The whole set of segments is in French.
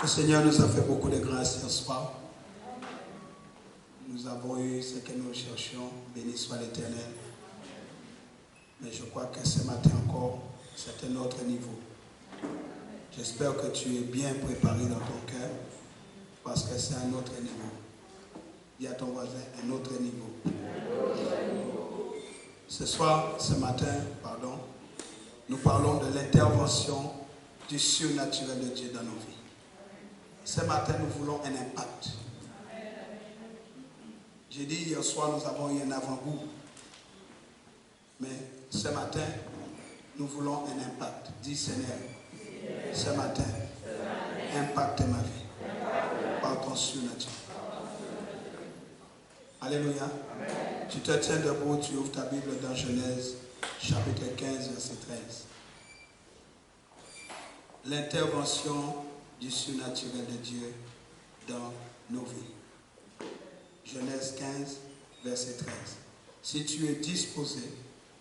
Le Seigneur nous a fait beaucoup de grâce ce soir. Nous avons eu ce que nous cherchions. Béni soit l'Éternel. Mais je crois que ce matin encore, c'est un autre niveau. J'espère que tu es bien préparé dans ton cœur parce que c'est un autre niveau. Dis à ton voisin, un autre niveau. Ce soir, ce matin, nous parlons de l'intervention du surnaturel de Dieu dans nos vies. Ce matin, nous voulons un impact. J'ai dit hier soir, nous avons eu un avant-goût. Mais ce matin, nous voulons un impact. Dis Seigneur, ce matin, impacte ma vie par ton surnaturel. Alléluia. Tu te tiens debout, tu ouvres ta Bible dans Genèse, chapitre 15, verset 13. L'intervention du surnaturel de Dieu dans nos vies. Genèse 15, verset 13. Si tu es disposé,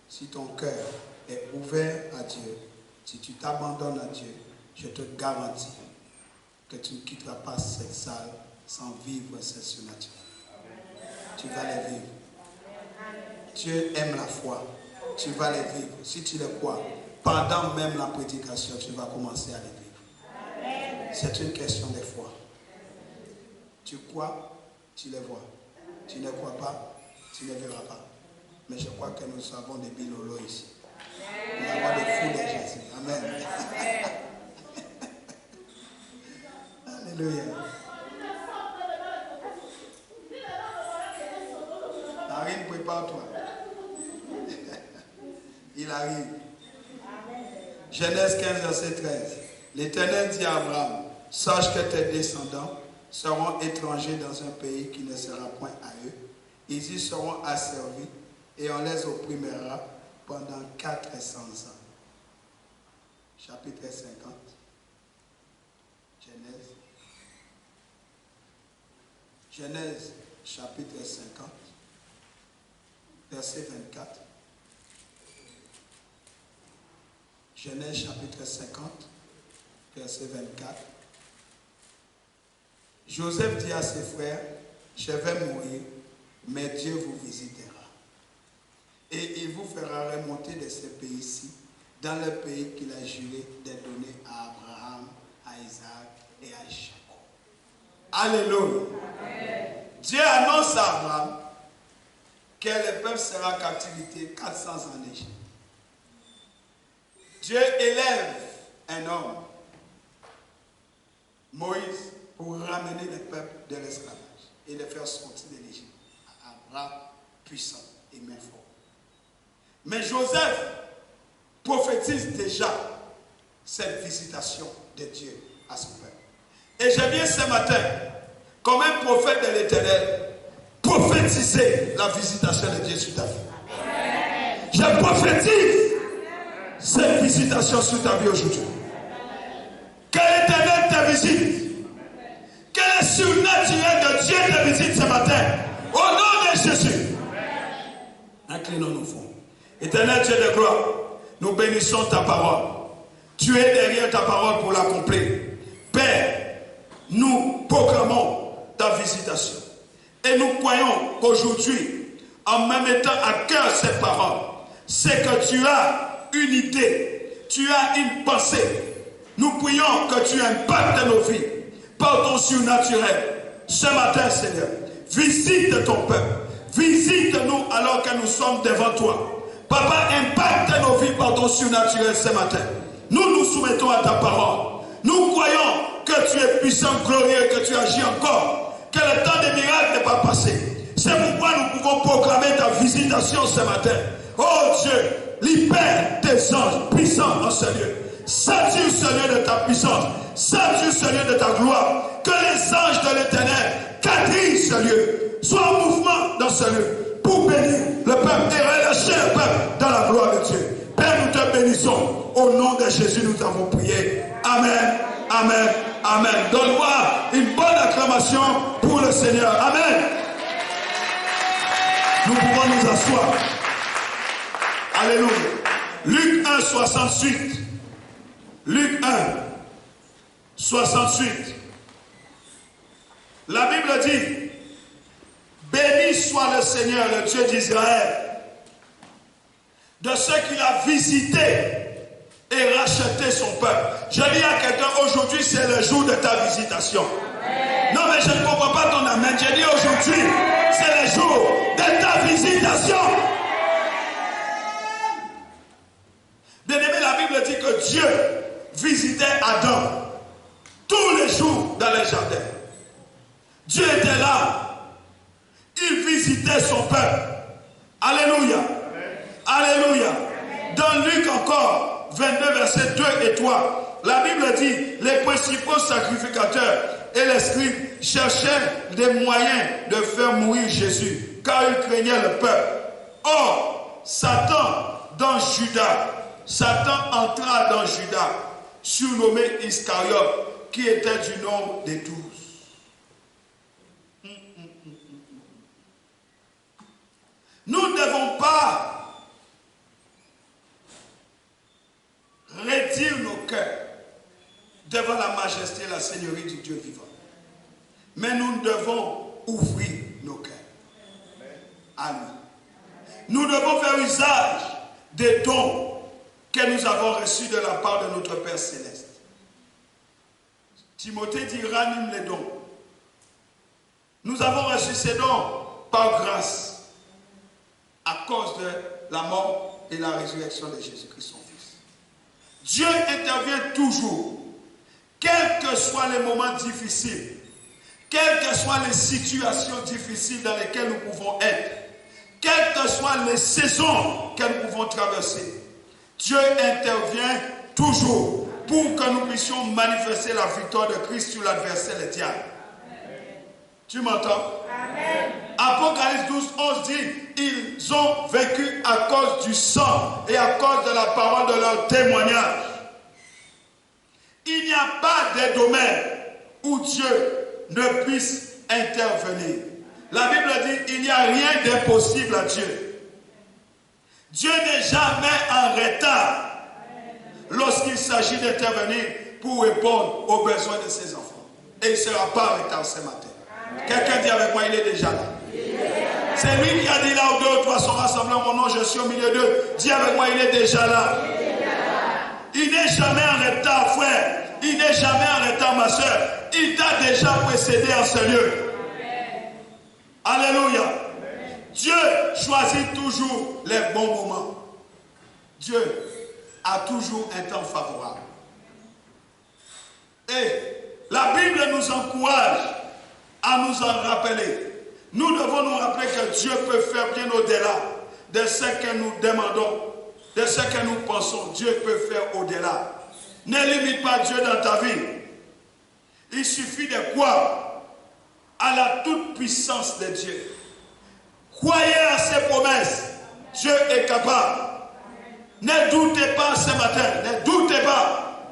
si ton cœur est ouvert à Dieu, si tu t'abandonnes à Dieu, je te garantis que tu ne quitteras pas cette salle sans vivre ce surnaturel. Tu vas les vivre. Dieu aime la foi. Tu vas les vivre. Si tu les crois, pendant même la prédication, tu vas commencer à les vivre. C'est une question de foi. Tu crois, tu les vois. Tu ne crois pas, tu ne verras pas. Mais je crois que nous avons des bilolos ici. Nous avons des fous de Jésus. Amen. Alléluia. Marine, prépare-toi. Il arrive. Genèse 15, verset 13. L'Éternel dit à Abraham, sache que tes descendants seront étrangers dans un pays qui ne sera point à eux. Ils y seront asservis et on les opprimera pendant 400 ans. Chapitre 50. Genèse, chapitre 50, verset 24. Genèse, chapitre 50, verset 24. Joseph dit à ses frères, je vais mourir, mais Dieu vous visitera. Et il vous fera remonter de ce pays-ci, dans le pays qu'il a juré de donner à Abraham, à Isaac et à Jacob. Alléluia. Amen. Dieu annonce à Abraham que le peuple sera en captivité 400 ans en Égypte. Dieu élève un homme, Moïse, pour ramener le peuple de l'esclavage et le faire sortir de l'Égypte à bras puissants et main fortes. Mais Joseph prophétise déjà cette visitation de Dieu à son peuple. Et je viens ce matin, comme un prophète de l'Éternel, prophétiser la visitation de Dieu sur ta vie. Je prophétise cette visitation sur ta vie aujourd'hui. Que l'Éternel te visite. Que le surnaturel de Dieu te visite ce matin. Au nom de Jésus. Inclinons-nous fonds. Éternel Dieu de gloire, nous bénissons ta parole. Tu es derrière ta parole pour l'accomplir. Père, nous proclamons ta visitation. Et nous croyons qu'aujourd'hui, en me mettant à cœur cette parole, c'est que tu as une idée, tu as une pensée. Nous prions que tu impactes nos vies par ton surnaturel. Ce matin, Seigneur, visite ton peuple. Visite-nous alors que nous sommes devant toi. Papa, impacte nos vies par ton surnaturel ce matin. Nous nous soumettons à ta parole. Nous croyons que tu es puissant, glorieux, que tu agis encore. Que le temps des miracles n'est pas passé. C'est pourquoi nous pouvons proclamer ta visitation ce matin. Oh Dieu, libère tes anges puissants dans ce lieu. Sature ce lieu de ta puissance. Sature ce lieu de ta gloire. Que les anges de l'Éternel quadrillent ce lieu. Sois en mouvement dans ce lieu. Pour bénir le peuple et relâcher le peuple dans la gloire de Dieu. Père, nous te bénissons. Au nom de Jésus, nous avons prié. Amen, amen, amen. Donne-moi une bonne acclamation pour le Seigneur. Amen. Nous pouvons nous asseoir. Alléluia. Luc 1, 68. Luc 1, 68. La Bible dit, béni soit le Seigneur, le Dieu d'Israël, de ceux qu'il a visité et racheté son peuple. Je dis à quelqu'un, aujourd'hui c'est le jour de ta visitation. Amen. Non mais je ne comprends pas ton amen. Je dis aujourd'hui, c'est le jour de ta visitation. Bien-aimé, la Bible dit que Dieu visitait Adam tous les jours dans les jardins. Dieu était là. Il visitait son peuple. Alléluia. Amen. Alléluia. Amen. Dans Luc encore, 22, versets 2 et 3, la Bible dit, les principaux sacrificateurs et les scribes cherchaient des moyens de faire mourir Jésus, car ils craignaient le peuple. Or, Satan entra dans Judas, surnommé Iscariote, qui était du nombre des 12. Nous ne devons pas réduire nos cœurs devant la majesté et la seigneurie du Dieu vivant. Mais nous devons ouvrir nos cœurs à lui. Nous devons faire usage des dons que nous avons reçus de la part de notre Père Céleste. Timothée dit, ranime les dons. Nous avons reçu ces dons par grâce, à cause de la mort et la résurrection de Jésus-Christ, son Fils. Dieu intervient toujours, quels que soient les moments difficiles, quelles que soient les situations difficiles dans lesquelles nous pouvons être, quelles que soient les saisons que nous pouvons traverser. Dieu intervient toujours pour que nous puissions manifester la victoire de Christ sur l'adversaire, le diable. Tu m'entends? Amen. Apocalypse 12, 11 dit, ils ont vécu à cause du sang et à cause de la parole de leur témoignage. Il n'y a pas de domaine où Dieu ne puisse intervenir. La Bible dit, il n'y a rien d'impossible à Dieu. Dieu n'est jamais en retard lorsqu'il s'agit d'intervenir pour répondre aux besoins de ses enfants. Et il ne sera pas en retard ce matin. Quelqu'un dit avec moi, il est déjà là. C'est lui qui a dit là où deux ou trois sont rassemblés en mon nom, je suis au milieu d'eux. Dis avec moi, il est déjà là. Il n'est jamais en retard, frère. Il n'est jamais en retard, ma soeur. Il t'a déjà précédé en ce lieu. Alléluia. Dieu choisit toujours les bons moments. Dieu a toujours un temps favorable. Et la Bible nous encourage à nous en rappeler. Nous devons nous rappeler que Dieu peut faire bien au-delà de ce que nous demandons, de ce que nous pensons. Dieu peut faire au-delà. Ne limite pas Dieu dans ta vie. Il suffit de croire à la toute-puissance de Dieu. Croyez à ses promesses. Dieu est capable. Ne doutez pas ce matin. Ne doutez pas.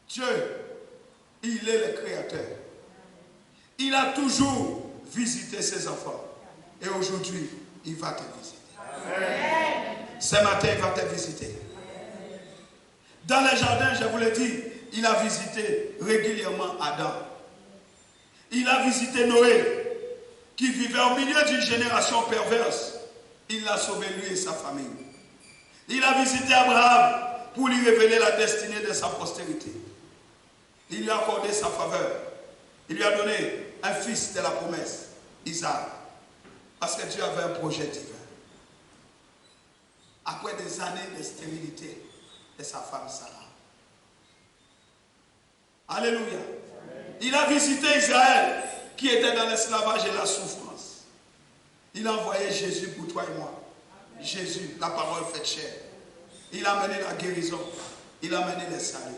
Dieu, il est le Créateur. Il a toujours visité ses enfants. Et aujourd'hui, il va te visiter. Amen. Ce matin, il va te visiter. Dans les jardins, je vous l'ai dit, il a visité régulièrement Adam. Il a visité Noé, qui vivait au milieu d'une génération perverse. Il l'a sauvé, lui et sa famille. Il a visité Abraham pour lui révéler la destinée de sa postérité. Il lui a accordé sa faveur. Il lui a donné un fils de la promesse, Isaac. Parce que Dieu avait un projet divin. Après des années de stérilité de sa femme Sarah. Alléluia. Il a visité Israël qui était dans l'esclavage et la souffrance. Il a envoyé Jésus pour toi et moi. Jésus, la parole faite chair. Il a amené la guérison. Il a amené le salut.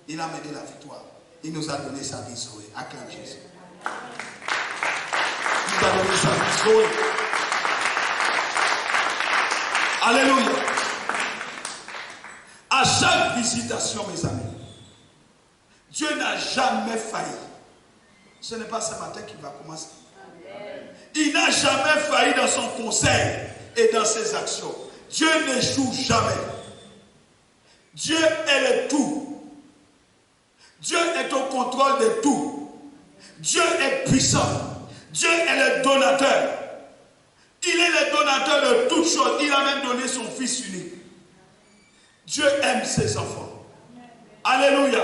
Il a amené la victoire. Il nous a donné sa vie Zoé. Acclame Jésus. Il nous a donné sa vie Zoé. Alléluia. À chaque visitation, mes amis, Dieu n'a jamais failli. Ce n'est pas ce matin qu'il va commencer. Il n'a jamais failli dans son conseil et dans ses actions. Dieu n'échoue jamais. Dieu est le tout. Dieu est au contrôle de tout. Dieu est puissant. Dieu est le donateur. Il est le donateur de toutes choses. Il a même donné son Fils unique. Dieu aime ses enfants. Alléluia.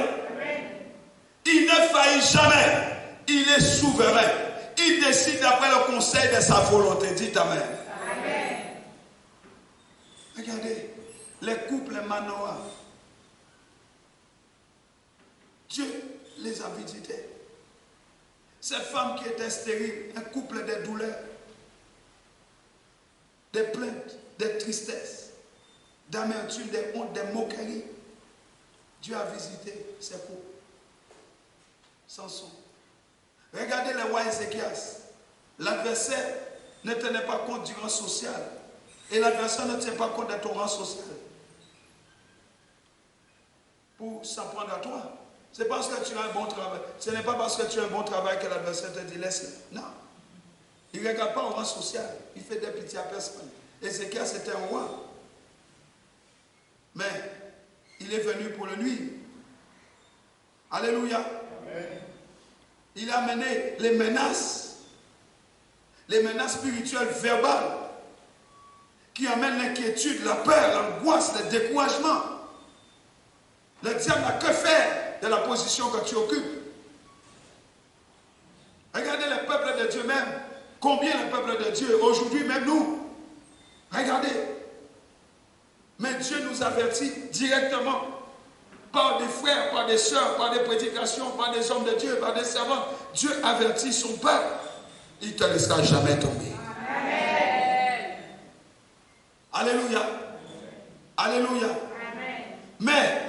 Il ne faillit jamais. Il est souverain. Il décide d'après le conseil de sa volonté. Dites Amen. Amen. Regardez, les couples Manoah. Dieu les a visités. Ces femmes qui étaient stériles, un couple de douleurs, des plaintes, des tristesses, d'amertume, des hontes, des moqueries. Dieu a visité ces couples. Samson. Regardez le roi Ézéchias. L'adversaire ne tenait pas compte du rang social. Et l'adversaire ne tient pas compte de ton rang social. Pour s'en prendre à toi. C'est parce que tu as un bon travail. Ce n'est pas parce que tu as un bon travail que l'adversaire te dit laisse-le. Non. Il ne regarde pas au rang social. Il fait des pitiés à personne. Ézéchias était un roi. Mais il est venu pour le nuire. Alléluia. Amen. Il a mené les menaces spirituelles verbales qui amènent l'inquiétude, la peur, l'angoisse, le découragement. Le diable n'a que faire de la position que tu occupes. Regardez le peuple de Dieu même. Combien le peuple de Dieu, aujourd'hui même nous. Regardez. Mais Dieu nous avertit directement. Par des frères, par des sœurs, par des prédications, par des hommes de Dieu, par des servants. Dieu avertit son peuple. Il ne te laissera jamais tomber. Amen. Alléluia. Alléluia. Amen. Mais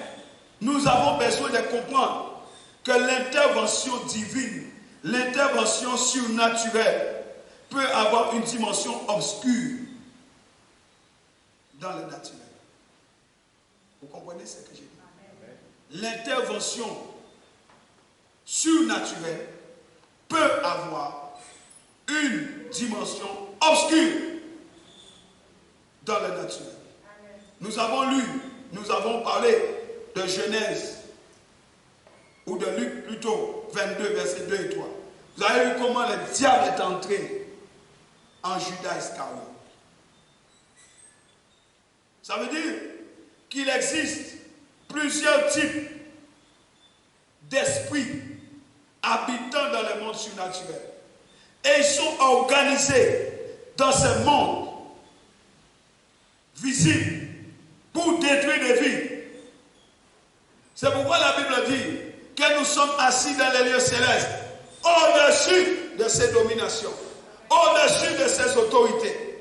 nous avons besoin de comprendre que l'intervention divine, l'intervention surnaturelle peut avoir une dimension obscure dans le naturel. Vous comprenez ce que j'ai dit? L'intervention surnaturelle peut avoir une dimension obscure dans le naturel. Nous avons lu, nous avons parlé de Genèse, ou de Luc plutôt, 22, versets 2 et 3. Vous avez vu comment le diable est entré en Judas Iscariote. Ça veut dire qu'il existe plusieurs types d'esprits habitant dans le monde surnaturel. Et ils sont organisés dans ce monde visible pour détruire des vies. C'est pourquoi la Bible dit que nous sommes assis dans les lieux célestes, au-dessus de ces dominations, au-dessus de ces autorités,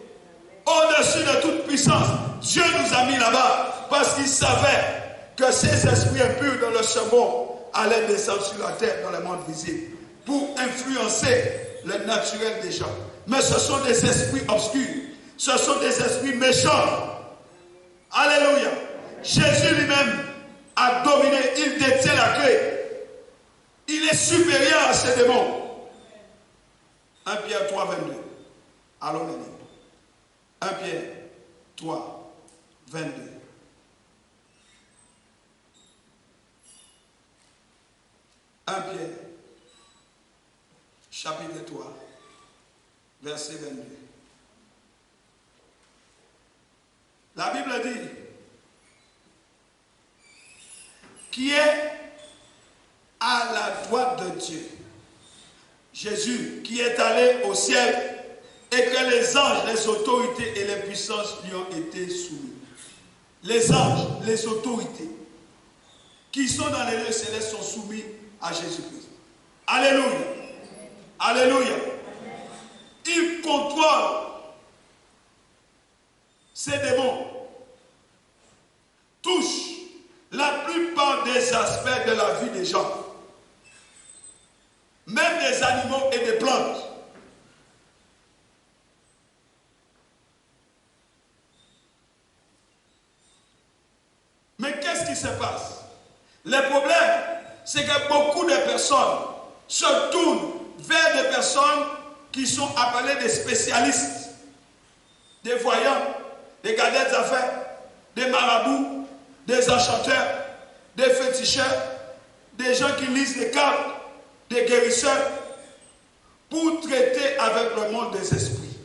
au-dessus de toute puissance. Dieu nous a mis là-bas parce qu'il savait que ces esprits impurs dans le second allaient descendre sur la terre dans le monde visible pour influencer le naturel des gens. Mais ce sont des esprits obscurs. Ce sont des esprits méchants. Alléluia. Jésus lui-même a dominé. Il détient la clé. Il est supérieur à ces démons. 1 Pierre 3, 22. Allons les lire. 1 Pierre 3, 22. 1 Pierre, chapitre 3, verset 22. La Bible dit, qui est à la droite de Dieu, Jésus, qui est allé au ciel et que les anges, les autorités et les puissances lui ont été soumis. Les anges, les autorités qui sont dans les lieux célestes sont soumis à Jésus-Christ. Alléluia. Alléluia. Il contrôle ces démons. Touche la plupart des aspects de la vie des gens. Même des animaux et des plantes. Mais qu'est-ce qui se passe? Le problème, c'est que beaucoup de personnes se tournent vers des personnes qui sont appelées des spécialistes, des voyants, des gardiens d'affaires, des marabouts, des enchanteurs, des féticheurs, des gens qui lisent les cartes, des guérisseurs pour traiter avec le monde des esprits.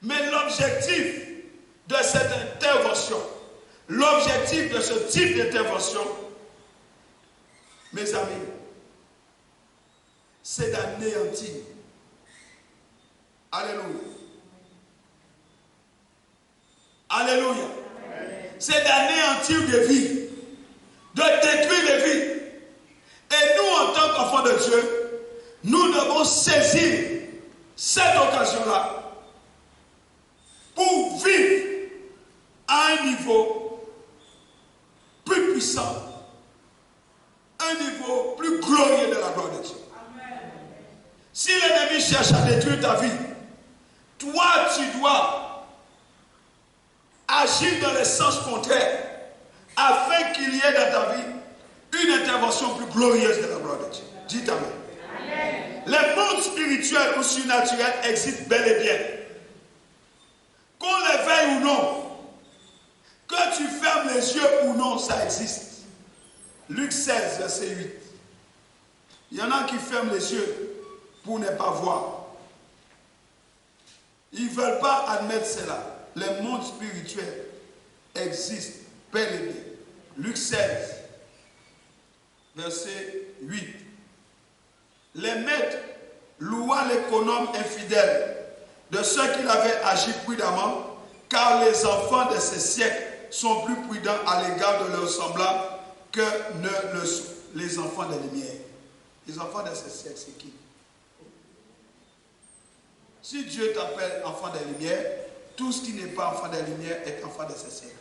Mais l'objectif de cette intervention, l'objectif de ce type d'intervention, mes amis, c'est d'anéantir. Alléluia. Alléluia. C'est d'anéantir des vies, de détruire des vies. Et nous, en tant qu'enfants de Dieu, nous devons saisir cette occasion-là pour vivre à un niveau plus puissant, un niveau plus glorieux de la gloire de Dieu. Amen. Si l'ennemi cherche à détruire ta vie, toi, tu dois agir dans le sens contraire afin qu'il y ait dans ta vie une intervention plus glorieuse de la gloire de Dieu. Dites Amen. Amen. Les mondes spirituels ou surnaturels existent bel et bien. Qu'on les veuille ou non, que tu fermes les yeux ou non, ça existe. Luc 16, verset 8. Il y en a qui ferment les yeux pour ne pas voir. Ils ne veulent pas admettre cela. Les mondes spirituels existent bel et bien. Luc 16, verset 8. Les maîtres louant l'économe infidèle de ceux qui avaient agi prudemment, car les enfants de ces siècles sont plus prudents à l'égard de leurs semblables que les enfants des lumières. Les enfants de ces siècles, c'est qui? Si Dieu t'appelle enfant des lumières, tout ce qui n'est pas enfant des lumières est enfant de ces siècles.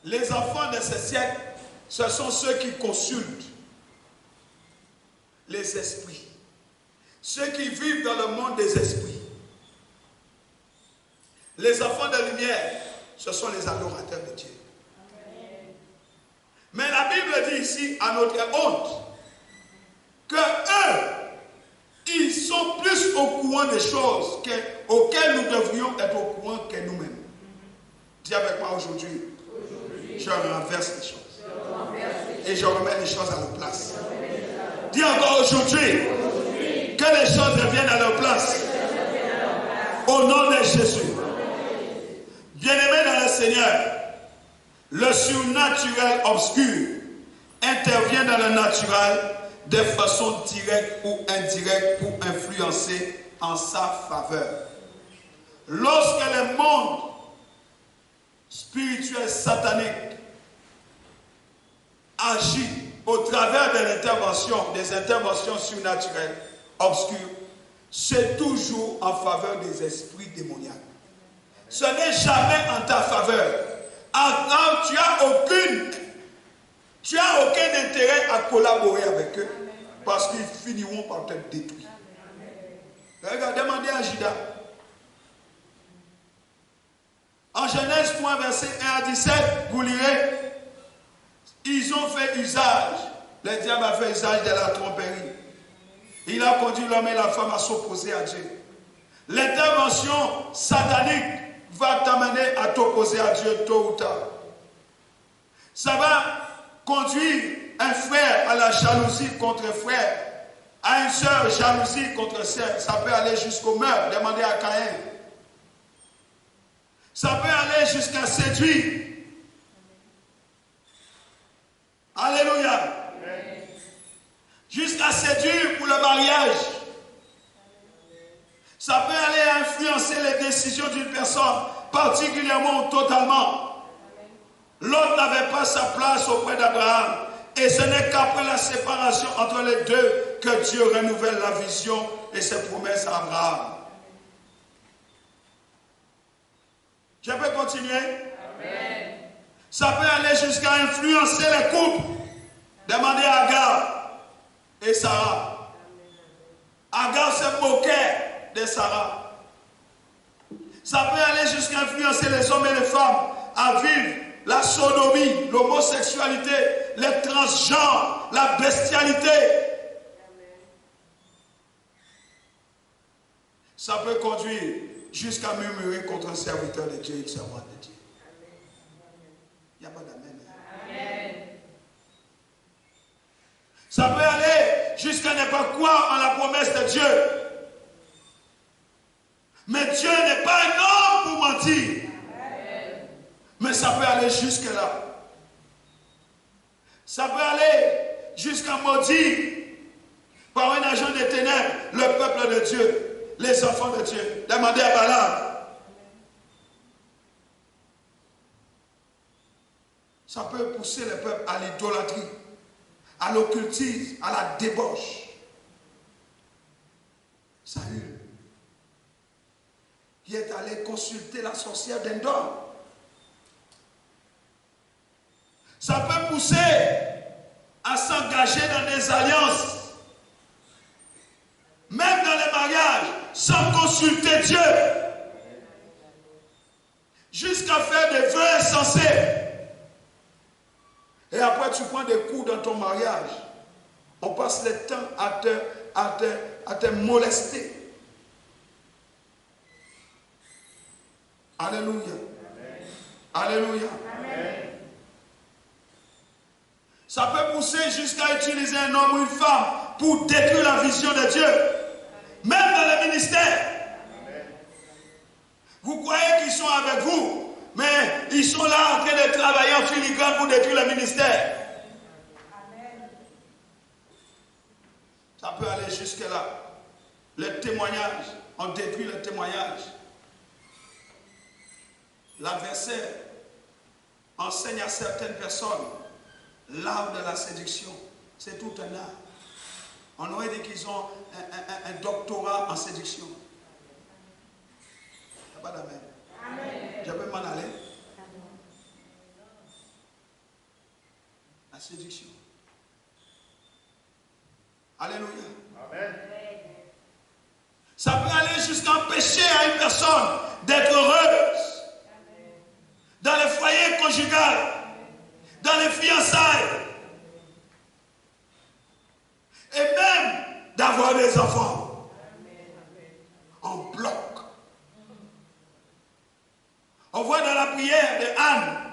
Les enfants de ces siècles, ce sont ceux qui consultent les esprits. Ceux qui vivent dans le monde des esprits. Les enfants de lumière, ce sont les adorateurs de Dieu. Mais la Bible dit ici, à notre honte, que eux, ils sont plus au courant des choses auxquelles nous devrions être au courant que nous-mêmes. Dis avec moi aujourd'hui, je renverse les choses. Et je remets les choses à leur place. Dis encore aujourd'hui, que les choses reviennent à leur place. Au nom de Jésus. Bien-aimés dans le Seigneur, le surnaturel obscur intervient dans le naturel de façon directe ou indirecte pour influencer en sa faveur. Lorsque le monde spirituel satanique agit au travers de l'intervention, des interventions surnaturelles obscures, c'est toujours en faveur des esprits démoniaques. Ce n'est jamais en ta faveur. Alors, tu n'as aucun intérêt à collaborer avec eux parce qu'ils finiront par te détruire. Regardez, demandez à Judas. En Genèse 3, verset 1 à 17, vous lirez, ils ont fait usage, le diable a fait usage de la tromperie. Il a conduit l'homme et la femme à s'opposer à Dieu. L'intervention satanique va t'amener à t'opposer à Dieu tôt ou tard. Ça va conduire un frère à la jalousie contre frère, à une sœur jalousie contre sœur. Ça peut aller jusqu'au meurtre, demandez à Caïn. Ça peut aller jusqu'à séduire. Alléluia. Jusqu'à séduire pour le mariage. Ça peut aller influencer les décisions d'une personne, particulièrement ou totalement. L'autre n'avait pas sa place auprès d'Abraham. Et ce n'est qu'après la séparation entre les deux que Dieu renouvelle la vision et ses promesses à Abraham. Je peux continuer? Amen. Ça peut aller jusqu'à influencer les couples. Demandez à Agar et Sarah. Agar se moquait de Sarah. Ça peut aller jusqu'à influencer les hommes et les femmes à vivre la sodomie, l'homosexualité, les transgenres, la bestialité. Ça peut conduire jusqu'à murmurer contre un serviteur de Dieu et une servante de Dieu. Il n'y a pas d'amen. Amen. Ça peut aller jusqu'à ne pas croire en la promesse de Dieu. Mais Dieu n'est pas un homme pour mentir. Mais ça peut aller jusque-là. Ça peut aller jusqu'à maudire par un agent des ténèbres le peuple de Dieu, les enfants de Dieu. Demandez à Balaam. Ça peut pousser le peuple à l'idolâtrie, à l'occultisme, à la débauche. Saül, qui est allé consulter la sorcière d'Endor. Ça peut pousser à s'engager dans des alliances, même dans les mariages, sans consulter Dieu, jusqu'à faire des vœux insensés. Et après, tu prends des coups dans ton mariage. On passe le temps à te molester. Alléluia. Amen. Alléluia. Amen. Ça peut pousser jusqu'à utiliser un homme ou une femme pour détruire la vision de Dieu. Même dans le ministère. Amen. Vous croyez qu'ils sont avec vous, mais ils sont là en train de travailler en filigrane pour détruire le ministère. Amen. Ça peut aller jusque-là. Le témoignage, on détruit le témoignage. L'adversaire enseigne à certaines personnes l'art de la séduction. C'est tout un art. On aurait dit qu'ils ont un doctorat en séduction. Il n'y a pas d'amen. Je peux m'en aller. La séduction. Alléluia. Amen. Ça peut aller jusqu'à empêcher à une personne d'être heureuse. Dans le foyer conjugal, dans les fiançailles, et même d'avoir des enfants. En bloc. On voit dans la prière de Anne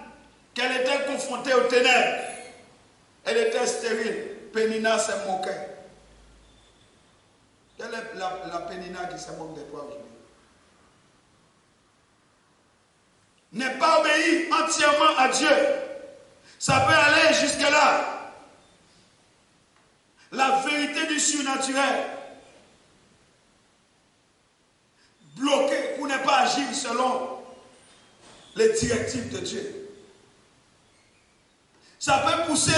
qu'elle était confrontée aux ténèbres. Elle était stérile. Pénina se moquait. Quelle est la Pénina qui se moque de toi aujourd'hui? N'est pas obéi entièrement à Dieu. Ça peut aller jusque-là. La vérité du surnaturel. Bloqué pour ne pas agir selon les directives de Dieu. Ça peut pousser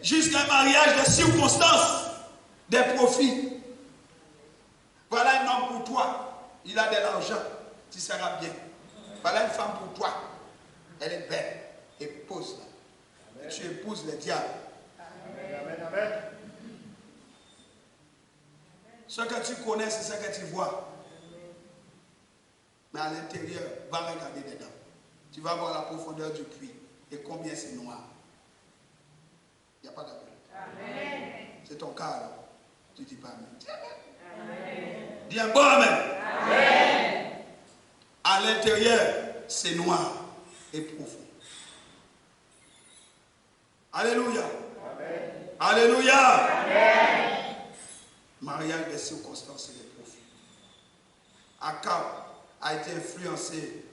jusqu'à un mariage de circonstances, des profits. Voilà un homme pour toi. Il a de l'argent. Tu seras bien. Voilà une femme pour toi. Elle est belle. Épouse-la. Tu épouses le diable. Amen. Amen. Ce que tu connais, c'est ce que tu vois. Mais à l'intérieur, va regarder dedans. Tu vas voir la profondeur du puits. Et combien c'est noir. Il n'y a pas d'appel. C'est ton cas alors. Tu dis pas amen. Dis amen. Dis un bon amen. Amen. À l'intérieur, c'est noir et profond. Alléluia. Amen. Alléluia. Amen. Mariage des circonstances et des profits. Akab a été influencé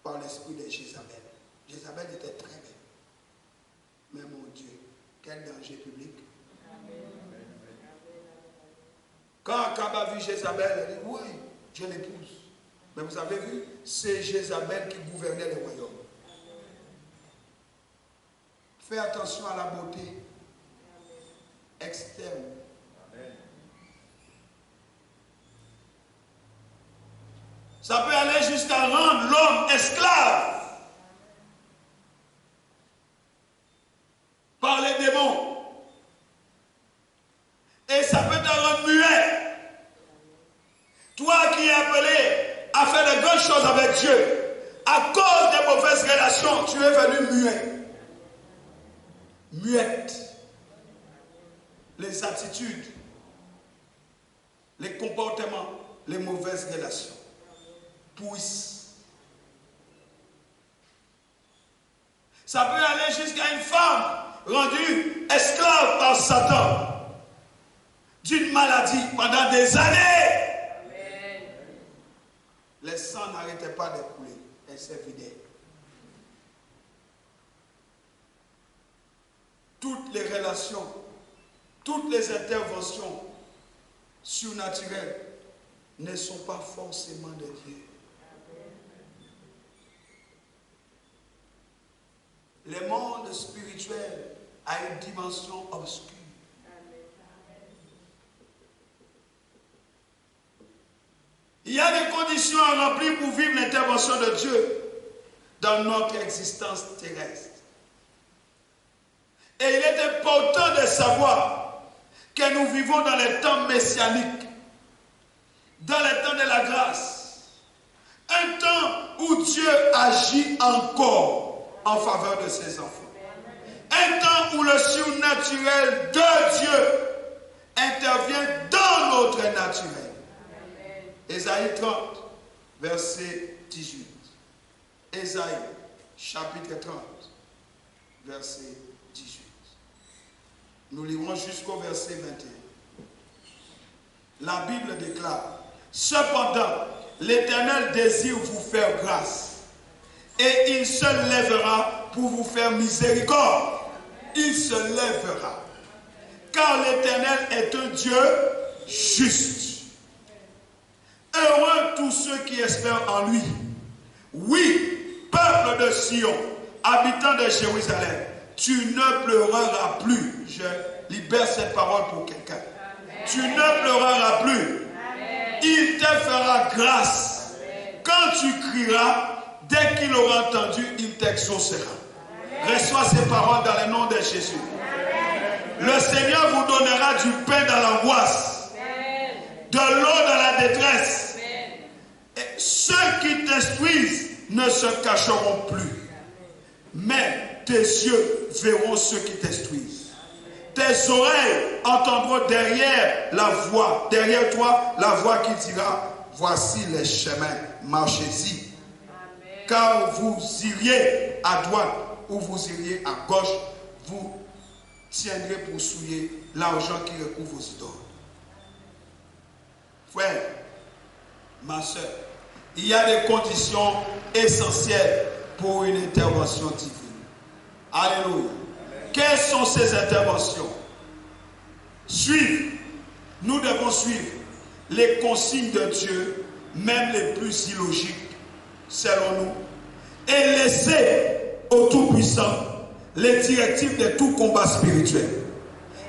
par l'esprit de Jézabel. Jézabel était très belle. Mais mon Dieu, quel danger public. Amen. Quand Akab a vu Jézabel, il dit oui, je l'épouse. Mais vous avez vu, c'est Jézabel qui gouvernait le royaume. Fais attention à la beauté externe. Ça peut aller jusqu'à rendre l'homme esclave par les démons. Et ça peut te rendre muet. Toi qui es appelé à faire de grandes choses avec Dieu, à cause des mauvaises relations, tu es venu muet. Muette. Les attitudes, les comportements, les mauvaises relations poussent. Ça peut aller jusqu'à une femme rendu esclave par Satan d'une maladie pendant des années. Amen. Les sangs n'arrêtaient pas de couler, elles se vidaient. Toutes les relations, toutes les interventions surnaturelles ne sont pas forcément de Dieu. Le monde spirituel a une dimension obscure. Il y a des conditions à remplir pour vivre l'intervention de Dieu dans notre existence terrestre. Et il est important de savoir que nous vivons dans les temps messianiques, dans les temps de la grâce, un temps où Dieu agit encore en faveur de ses enfants. Un temps où le surnaturel de Dieu intervient dans notre naturel. Ésaïe 30, verset 18. Ésaïe, chapitre 30, verset 18. Nous lirons jusqu'au verset 21. La Bible déclare: cependant, l'Éternel désire vous faire grâce, et il se lèvera pour vous faire miséricorde. Il se lèvera, car l'Éternel est un Dieu juste. Heureux tous ceux qui espèrent en lui. Oui, peuple de Sion, habitants de Jérusalem, tu ne pleureras plus. Je libère cette parole pour quelqu'un. Tu ne pleureras plus. Amen. Il te fera grâce. Amen. Quand tu crieras, dès qu'il aura entendu, il t'exaucera. Reçois ces paroles dans le nom de Jésus. Amen. Le Seigneur vous donnera du pain dans l'angoisse, de l'eau dans la détresse. Et ceux qui t'instruisent ne se cacheront plus, mais tes yeux verront ceux qui t'instruisent. Tes oreilles entendront derrière toi la voix qui dira: voici les chemins, marchez-y. Car vous iriez à droite ou vous iriez à gauche, vous tiendrez pour souiller l'argent qui recouvre vos idoles. Frère, ma soeur, il y a des conditions essentielles pour une intervention divine. Alléluia. Quelles sont ces interventions? Nous devons suivre les consignes de Dieu, même les plus illogiques, selon nous, et laisser au Tout-Puissant les directives de tout combat spirituel.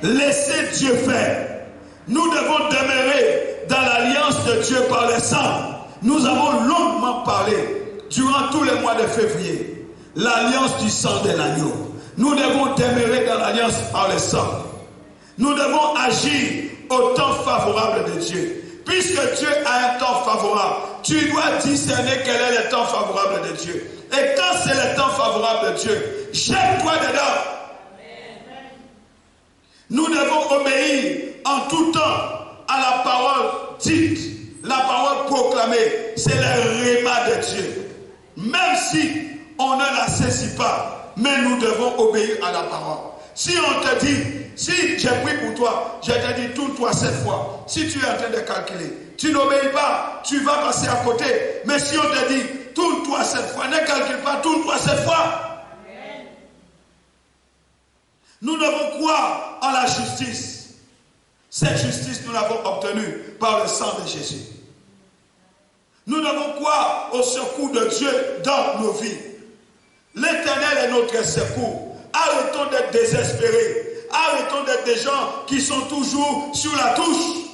Laissez Dieu faire. Nous devons demeurer dans l'alliance de Dieu par le sang. Nous avons longuement parlé durant tous les mois de février. L'alliance du sang de l'agneau. Nous devons demeurer dans l'alliance par le sang. Nous devons agir au temps favorable de Dieu. Puisque Dieu a un temps favorable, tu dois discerner quel est le temps favorable de Dieu. Et quand c'est le temps favorable de Dieu, jette-toi dedans. Amen. Nous devons obéir en tout temps à la parole dite. La parole proclamée, c'est le réma de Dieu. Même si on ne la saisit pas, mais nous devons obéir à la parole. Si on te dit, si j'ai pris pour toi, je te dis tourne-toi 7 fois. Si tu es en train de calculer, tu n'obéis pas, tu vas passer à côté. Mais si on te dit tourne-toi 7 fois, ne calcule pas, tourne-toi 7 fois. Amen. Nous devons croire en la justice. Cette justice, nous l'avons obtenue par le sang de Jésus. Nous devons croire au secours de Dieu dans nos vies. L'Éternel est notre secours. Arrêtons d'être désespérés. Arrêtons d'être des gens qui sont toujours sur la touche.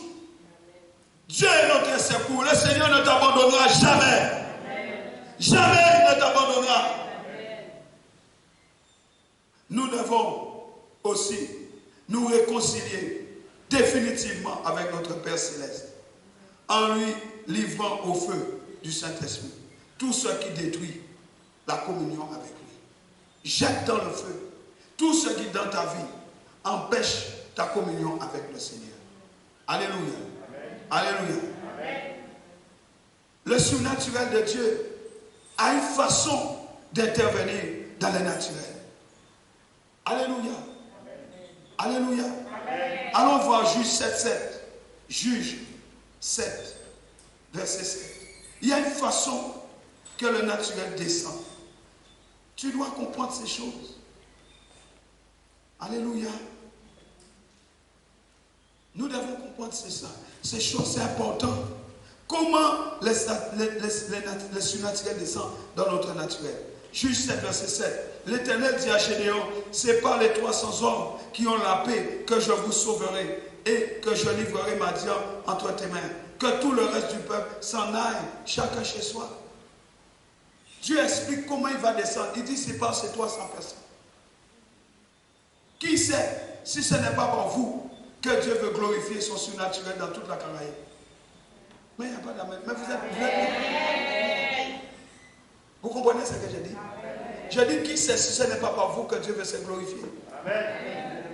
Dieu est notre secours. Le Seigneur ne t'abandonnera jamais. Jamais il ne t'abandonnera. Nous devons aussi nous réconcilier définitivement avec notre Père Céleste en lui livrant au feu du Saint-Esprit tout ce qui détruit la communion avec lui. Jette dans le feu tout ce qui dans ta vie empêche ta communion avec le Seigneur. Alléluia. Amen. Alléluia. Amen. Le surnaturel de Dieu a une façon d'intervenir dans le naturel. Alléluia. dans Juge 7, Juge 7, verset 7. Il y a une façon que le naturel descend. Tu dois comprendre ces choses. Alléluia. Nous devons comprendre ces choses, c'est important. Comment le surnaturel descend dans notre naturel. Juge 7, verset 7. L'Éternel dit à Gédéon, c'est par les 300 hommes qui ont la paix que je vous sauverai et que je livrerai Madian entre tes mains. Que tout le reste du peuple s'en aille, chacun chez soi. Dieu explique comment il va descendre. Il dit, c'est par ces 300 personnes. Qui sait, si ce n'est pas par vous, que Dieu veut glorifier son surnaturel dans toute la Caraïbe. Mais il n'y a pas d'amen. Mais vous êtes... Vous comprenez ce que j'ai dit? Je dis, qui sait si ce n'est pas par vous que Dieu veut se glorifier? Amen.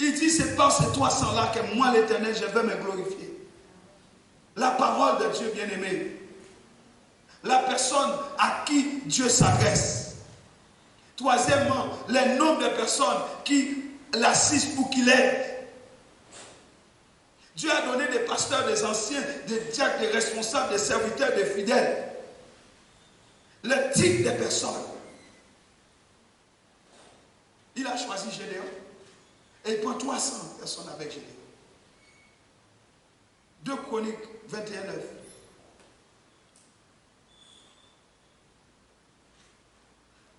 Il dit, c'est par ces 300-là que moi, l'Éternel, je vais me glorifier. La parole de Dieu, bien-aimé. La personne à qui Dieu s'adresse. Troisièmement, le nombre de personnes qui l'assistent ou qui l'aident. Dieu a donné des pasteurs, des anciens, des diacres, des responsables, des serviteurs, des fidèles. Le type de personnes. Il a choisi Gédéon. Et il prend 300 personnes avec Gédéon. 2 Chroniques 21, 9.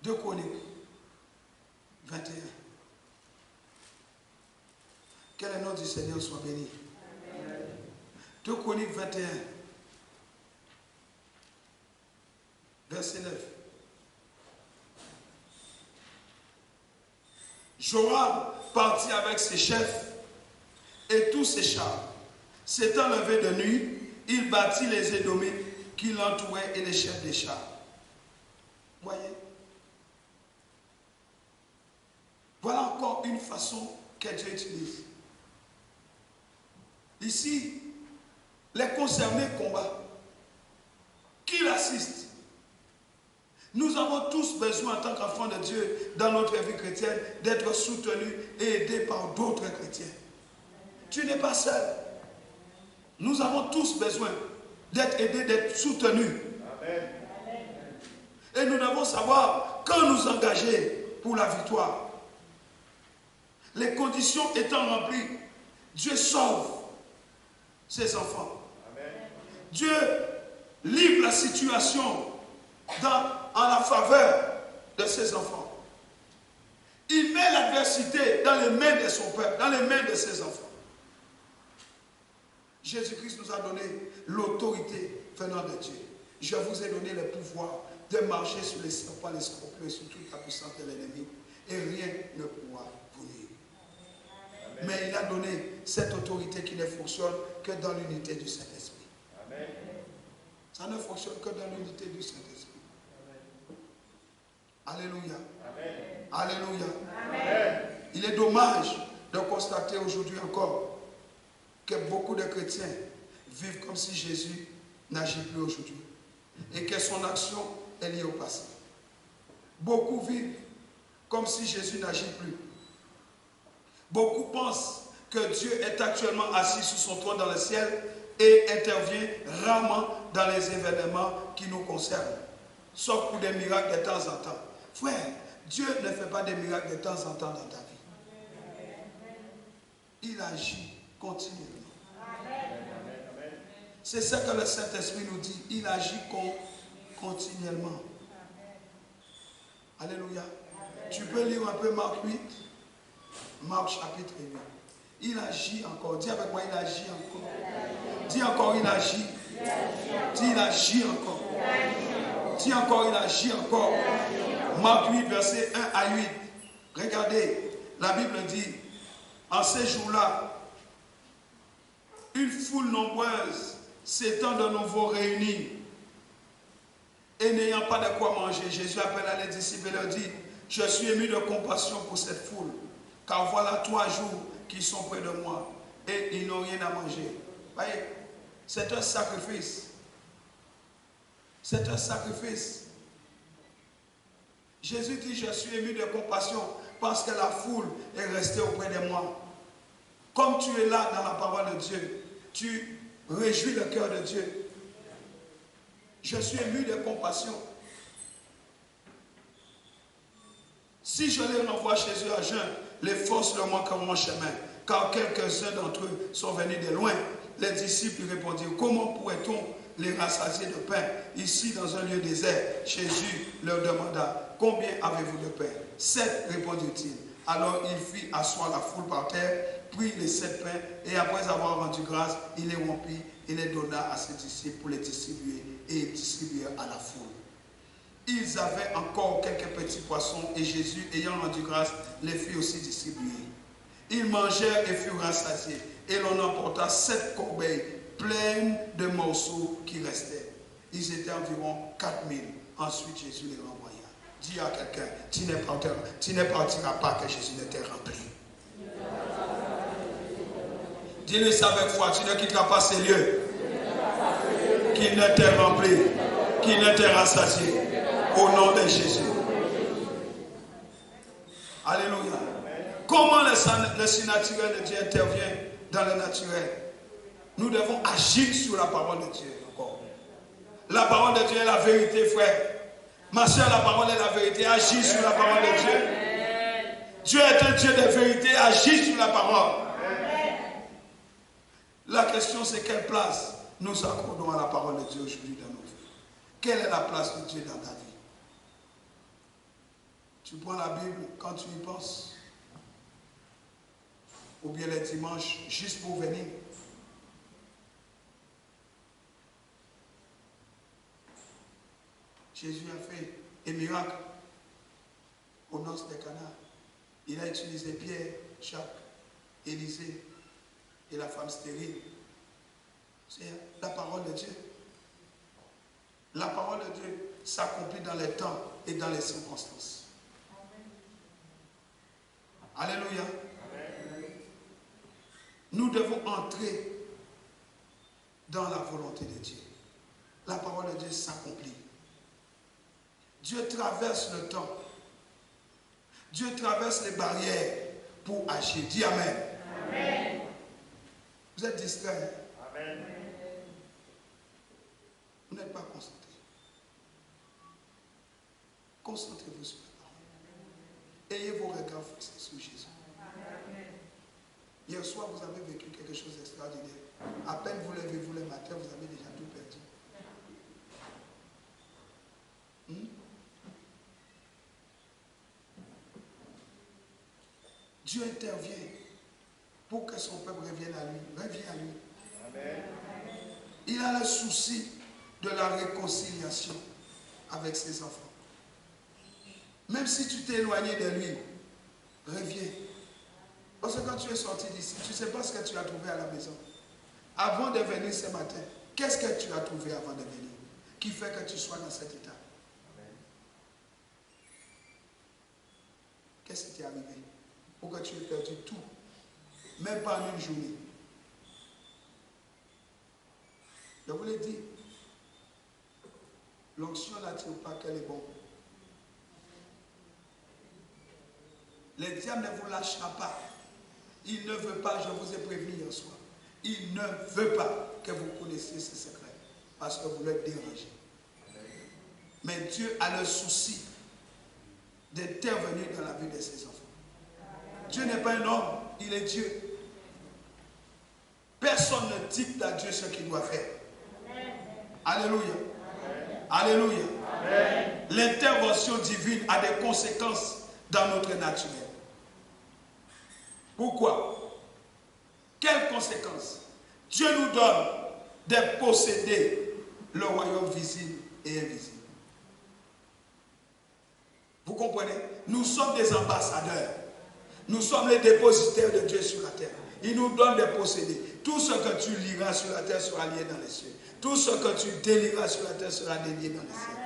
2 Chroniques 21. Que le nom du Seigneur soit béni. 2 Chroniques 21. Verset 9. Joram partit avec ses chefs et tous ses chars. S'étant levé de nuit, il battit les Édomites qui l'entouraient et les chefs des chars. Voyez? Voilà encore une façon que Dieu utilise. Ici, les concernés combattent. Qui l'assiste? Nous avons tous besoin, en tant qu'enfants de Dieu, dans notre vie chrétienne, d'être soutenus et aidés par d'autres chrétiens. Tu n'es pas seul. Nous avons tous besoin d'être aidés, d'être soutenus. Amen. Et nous devons savoir quand nous engager pour la victoire. Les conditions étant remplies, Dieu sauve ses enfants. Amen. Dieu livre la situation en la faveur de ses enfants. Il met l'adversité dans les mains de son peuple, dans les mains de ses enfants. Jésus-Christ nous a donné l'autorité venant de Dieu. Je vous ai donné le pouvoir de marcher sur les serpents, les scorpions et sur toute la puissance de l'ennemi. Et rien ne pourra vous nuire. Mais il a donné cette autorité qui ne fonctionne que dans l'unité du Saint-Esprit. Ça ne fonctionne que dans l'unité du Saint-Esprit. Alléluia. Amen. Alléluia. Amen. Il est dommage de constater aujourd'hui encore que beaucoup de chrétiens vivent comme si Jésus n'agit plus aujourd'hui et que son action est liée au passé. Beaucoup vivent comme si Jésus n'agit plus. Beaucoup pensent que Dieu est actuellement assis sur son trône dans le ciel et intervient rarement dans les événements qui nous concernent, sauf pour des miracles de temps en temps. Frère, Dieu ne fait pas des miracles de temps en temps dans ta vie. Il agit continuellement. C'est ce que le Saint-Esprit nous dit. Il agit continuellement. Alléluia. Tu peux lire un peu Marc 8. Marc chapitre 8. Il agit encore. Dis avec moi, il agit encore. Dis encore, il agit. Dis, il agit encore. Dis encore, il agit encore. Marc 8, verset 1 à 8. Regardez, la Bible dit, en ces jours-là, une foule nombreuse s'étant de nouveau réunie et n'ayant pas de quoi manger, Jésus appela les disciples et leur dit, je suis ému de compassion pour cette foule, car voilà 3 jours qu'ils sont près de moi et ils n'ont rien à manger. Voyez, c'est un sacrifice. C'est un sacrifice. Jésus dit, je suis ému de compassion parce que la foule est restée auprès de moi. Comme tu es là dans la parole de Dieu, tu réjouis le cœur de Dieu. Je suis ému de compassion. Si je les renvoie chez eux à jeun, les forces leur manqueront en chemin, car quelques-uns d'entre eux sont venus de loin. Les disciples lui répondirent, comment pourrait-on les rassasier de pain ici dans un lieu désert? Jésus leur demanda, combien avez-vous de pain? 7, répondit-il. Alors il fit asseoir la foule par terre, prit les 7 pains, et après avoir rendu grâce, il les rompit et les donna à ses disciples pour les distribuer, et ils distribuèrent à la foule. Ils avaient encore quelques petits poissons, et Jésus, ayant rendu grâce, les fit aussi distribuer. Ils mangèrent et furent rassasiés, et l'on emporta 7 corbeilles pleines de morceaux qui restaient. Ils étaient environ 4000. Ensuite, Jésus les renvoya. Dis à quelqu'un, tu ne partiras pas que Jésus ne t'ait rempli. Dis-le ça avec foi, tu ne quitteras pas ces lieux qui ne t'ait rempli, qui ne t'ait rassasié. Au nom de Jésus. Alléluia. Comment le surnaturel de Dieu intervient dans le naturel? Nous devons agir sur la parole de Dieu encore. La parole de Dieu est la vérité, frère. Ma soeur, la parole est la vérité. Agis sur la parole de Dieu. Dieu est un Dieu de vérité. Agis sur la parole. La question, c'est quelle place nous accordons à la parole de Dieu aujourd'hui dans nos vies? Quelle est la place de Dieu dans ta vie? Tu prends la Bible quand tu y penses, ou bien les dimanches, juste pour venir. Jésus a fait un miracle aux noces de Cana. Il a utilisé Pierre, Jacques, Élisée et la femme stérile. C'est la parole de Dieu. La parole de Dieu s'accomplit dans les temps et dans les circonstances. Alléluia. Nous devons entrer dans la volonté de Dieu. La parole de Dieu s'accomplit. Dieu traverse le temps. Dieu traverse les barrières pour agir. Dis Amen. Amen. Vous êtes distrait. Amen. Vous n'êtes pas concentré. Concentrez-vous sur la parole. Ayez vos regards fixés sur Jésus. Amen. Hier soir, vous avez vécu quelque chose d'extraordinaire. À peine vous levez-vous le matin, vous avez déjà tout perdu. Dieu intervient pour que son peuple revienne à lui. Reviens à lui. Amen. Il a le souci de la réconciliation avec ses enfants. Même si tu t'es éloigné de lui, reviens. Parce que quand tu es sorti d'ici, tu ne sais pas ce que tu as trouvé à la maison. Avant de venir ce matin, qu'est-ce que tu as trouvé avant de venir qui fait que tu sois dans cet état? Qu'est-ce qui t'est arrivé pour que tu aies perdu tout, même pas en une journée? Je vous l'ai dit, l'onction n'attire pas qu'elle est bonne. Le diable ne vous lâchera pas. Il ne veut pas, je vous ai prévenu hier soir, il ne veut pas que vous connaissiez ses secrets parce que vous l'êtes dérangé. Mais Dieu a le souci d'intervenir dans la vie de ses enfants. Dieu n'est pas un homme, il est Dieu. Personne ne dicte à Dieu ce qu'il doit faire. Alléluia. Alléluia. L'intervention divine a des conséquences dans notre naturel. Pourquoi? Quelles conséquences? Dieu nous donne de posséder le royaume visible et invisible. Vous comprenez? Nous sommes des ambassadeurs. Nous sommes les dépositaires de Dieu sur la terre. Il nous donne de posséder. Tout ce que tu liras sur la terre sera lié dans les cieux. Tout ce que tu délieras sur la terre sera délié dans les cieux.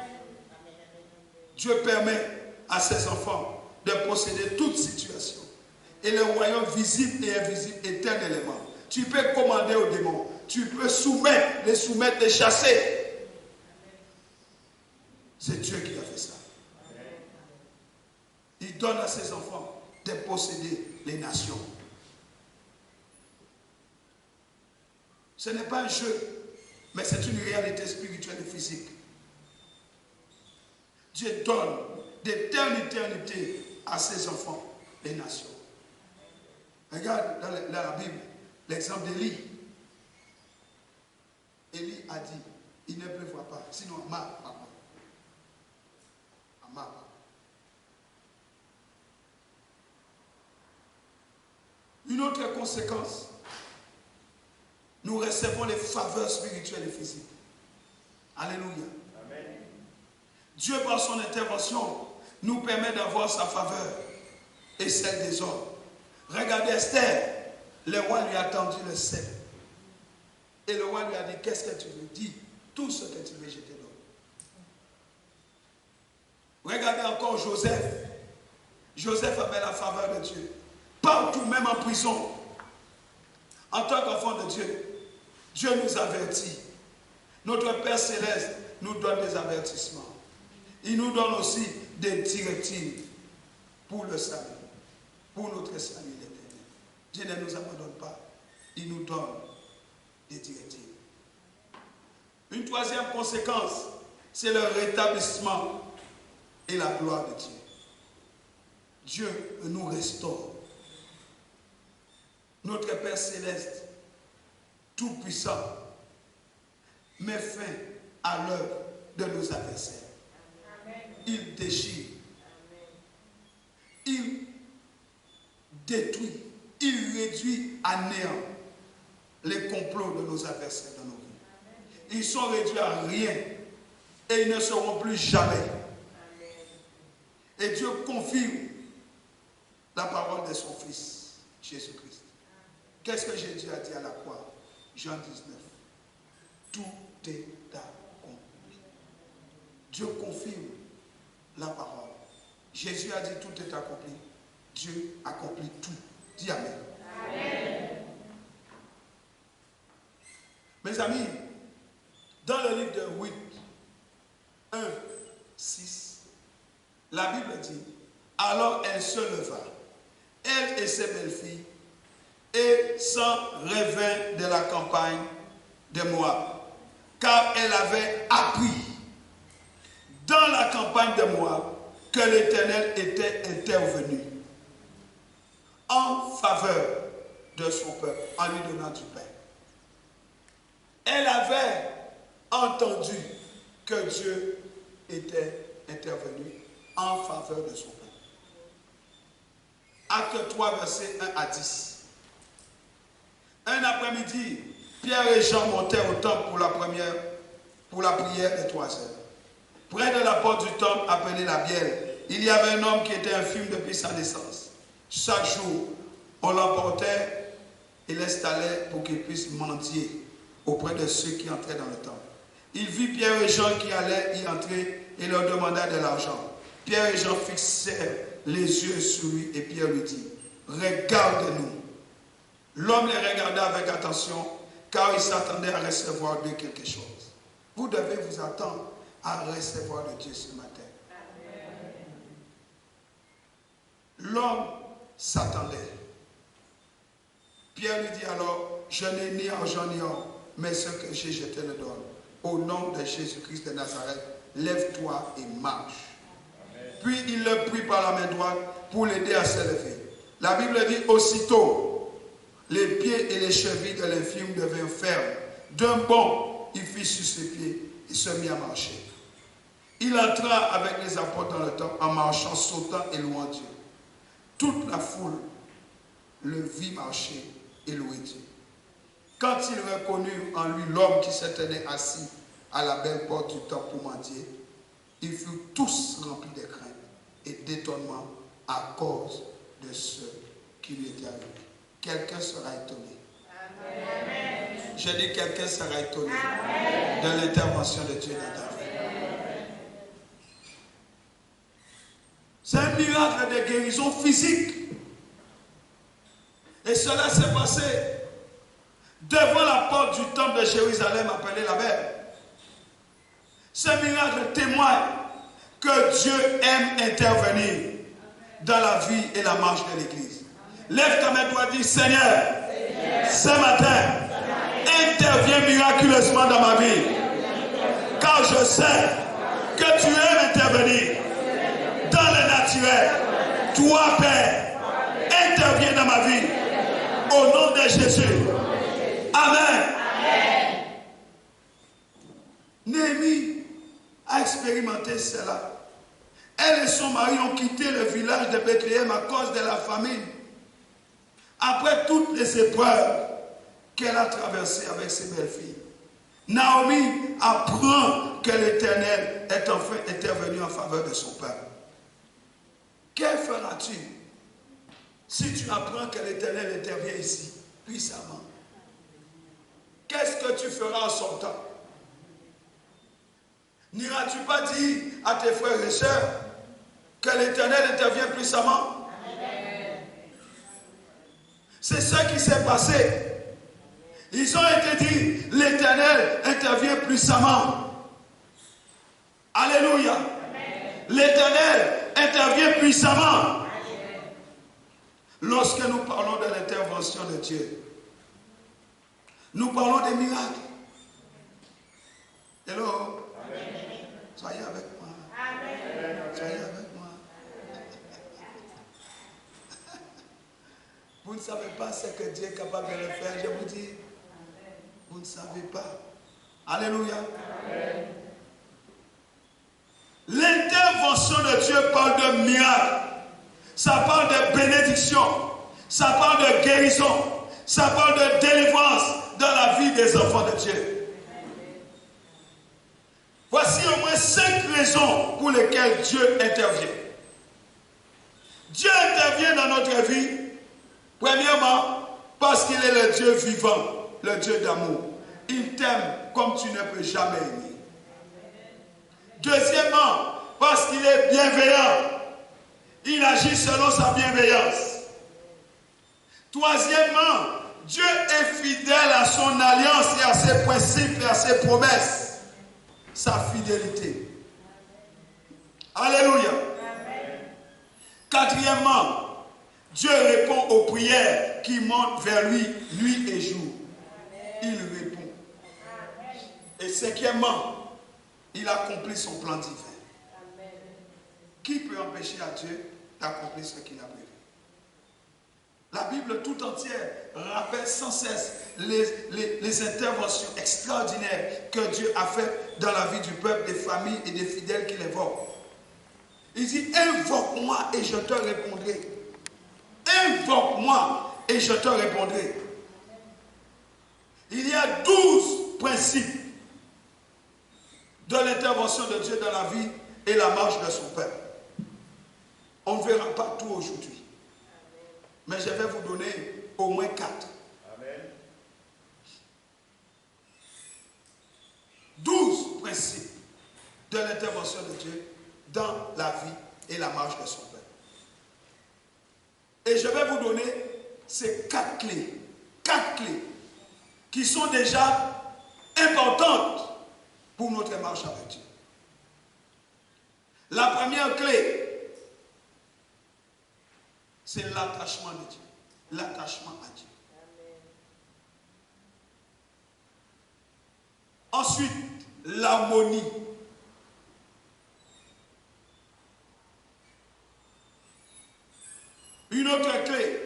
Dieu permet à ses enfants de posséder toute situation. Et le royaume visible et invisible est un élément. Tu peux commander aux démons. Tu peux les soumettre, les chasser. C'est Dieu qui a fait ça. Il donne à ses enfants de posséder les nations. Ce n'est pas un jeu, mais c'est une réalité spirituelle et physique. Dieu donne d'éternité à ses enfants, les nations. Regarde dans la Bible, l'exemple d'Élie. Élie a dit, il ne pleuvoit pas, sinon Amar. Une autre conséquence, nous recevons les faveurs spirituelles et physiques. Alléluia. Amen. Dieu, par son intervention, nous permet d'avoir sa faveur et celle des hommes. Regardez Esther, le roi lui a tendu le sceptre. Et le roi lui a dit, qu'est-ce que tu veux? Dis, tout ce que tu veux, je te donne. Regardez encore Joseph. Joseph avait la faveur de Dieu. Partout, même en prison. En tant qu'enfant de Dieu, Dieu nous avertit. Notre Père Céleste nous donne des avertissements. Il nous donne aussi des directives pour le salut, pour notre salut éternel. Dieu ne nous abandonne pas. Il nous donne des directives. Une troisième conséquence, c'est le rétablissement et la gloire de Dieu. Dieu nous restaure. Notre Père Céleste, Tout-Puissant, met fin à l'œuvre de nos adversaires. Amen. Il déchire. Amen. Il détruit. Il réduit à néant les complots de nos adversaires dans nos vies. Amen. Ils sont réduits à rien et ils ne seront plus jamais. Amen. Et Dieu confirme la parole de son Fils, Jésus-Christ. Qu'est-ce que Jésus a dit à la croix? Jean 19. Tout est accompli. Dieu confirme la parole. Jésus a dit tout est accompli. Dieu accomplit tout. Dis Amen. Amen. Mes amis, dans le livre de Ruth 1, 6, la Bible dit, alors elle se leva, elle et ses belles-filles, et s'en revint de la campagne de Moab, car elle avait appris dans la campagne de Moab que l'Éternel était intervenu en faveur de son peuple, en lui donnant du pain. Elle avait entendu que Dieu était intervenu en faveur de son peuple. Acte 3, versets 1 à 10. Un après-midi, Pierre et Jean montèrent au temple pour la prière des 3 heures. Près de la porte du temple appelée la Bielle, il y avait un homme qui était infirme depuis sa naissance. Chaque jour, on l'emportait et l'installait pour qu'il puisse mendier auprès de ceux qui entraient dans le temple. Il vit Pierre et Jean qui allaient y entrer et leur demanda de l'argent. Pierre et Jean fixèrent les yeux sur lui et Pierre lui dit, « Regarde-nous. » L'homme les regarda avec attention car il s'attendait à recevoir de quelque chose. Vous devez vous attendre à recevoir de Dieu ce matin. L'homme s'attendait. Pierre lui dit alors, je n'ai ni argent ni or, mais ce que j'ai, je te le donne. Au nom de Jésus-Christ de Nazareth, lève-toi et marche. Amen. Puis il le prit par la main droite pour l'aider à se lever. La Bible dit, aussitôt, les pieds et les chevilles de l'infirme devinrent fermes. D'un bond, il fit sur ses pieds et se mit à marcher. Il entra avec les apôtres dans le temple en marchant, sautant et louant Dieu. Toute la foule le vit marcher et louer Dieu. Quand ils reconnurent en lui l'homme qui se tenait assis à la belle porte du temple pour mendier, ils furent tous remplis de crainte et d'étonnement à cause de ce qui lui était arrivé. Quelqu'un sera étonné. Amen. Je dis quelqu'un sera étonné. Amen. De l'intervention de Dieu dans ta vie. C'est un miracle de guérison physique. Et cela s'est passé devant la porte du temple de Jérusalem appelée la Belle. Ce miracle témoigne que Dieu aime intervenir dans la vie et la marche de l'Église. Lève ta main, toi, dis Seigneur, ce matin, interviens miraculeusement dans ma vie. Car je sais que tu aimes intervenir dans le naturel. Toi, Père, interviens dans ma vie. Au nom de Jésus. Amen. Néhémie a expérimenté cela. Elle et son mari ont quitté le village de Bethléem à cause de la famine. Après toutes les épreuves qu'elle a traversées avec ses belles-filles, Naomi apprend que l'Éternel est enfin intervenu en faveur de son peuple. Que feras-tu si tu apprends que l'Éternel intervient ici, puissamment? Qu'est-ce que tu feras en sortant? N'iras-tu pas dire à tes frères et sœurs que l'Éternel intervient puissamment? C'est ce qui s'est passé. Ils ont été dit, l'Éternel intervient puissamment. Alléluia. L'Éternel intervient puissamment. Lorsque nous parlons de l'intervention de Dieu, nous parlons des miracles. Hello. Soyez avec moi. Soyez avec moi. Vous ne savez pas ce que Dieu est capable de le faire, je vous dis. Vous ne savez pas. Alléluia. L'intervention de Dieu parle de miracle. Ça parle de bénédiction. Ça parle de guérison. Ça parle de délivrance dans la vie des enfants de Dieu. Voici au moins 5 raisons pour lesquelles Dieu intervient. Dieu intervient dans notre vie, premièrement, parce qu'il est le Dieu vivant, le Dieu d'amour. Il t'aime comme tu ne peux jamais aimer. Deuxièmement, parce qu'il est bienveillant. Il agit selon sa bienveillance. Troisièmement, Dieu est fidèle à son alliance et à ses principes et à ses promesses. Sa fidélité. Alléluia. Quatrièmement, Dieu répond aux prières qui montent vers lui nuit et jour. Il répond. Et cinquièmement, il accomplit son plan divin. Qui peut empêcher à Dieu d'accomplir ce qu'il a prévu? La Bible tout entière rappelle sans cesse les interventions extraordinaires que Dieu a faites dans la vie du peuple, des familles et des fidèles qui l'évoquent. Il dit, invoque-moi et je te répondrai. Invoque-moi et je te répondrai. Il y a 12 principes de l'intervention de Dieu dans la vie et la marche de son peuple. On ne verra pas tout aujourd'hui. Mais je vais vous donner au moins 4. Amen. 12 principes de l'intervention de Dieu dans la vie et la marche de son peuple. Et je vais vous donner ces 4 clés. 4 clés qui sont déjà importantes pour notre marche avec Dieu. La première clé, c'est l'attachement de Dieu. L'attachement à Dieu. Amen. Ensuite, l'harmonie. Une autre clé,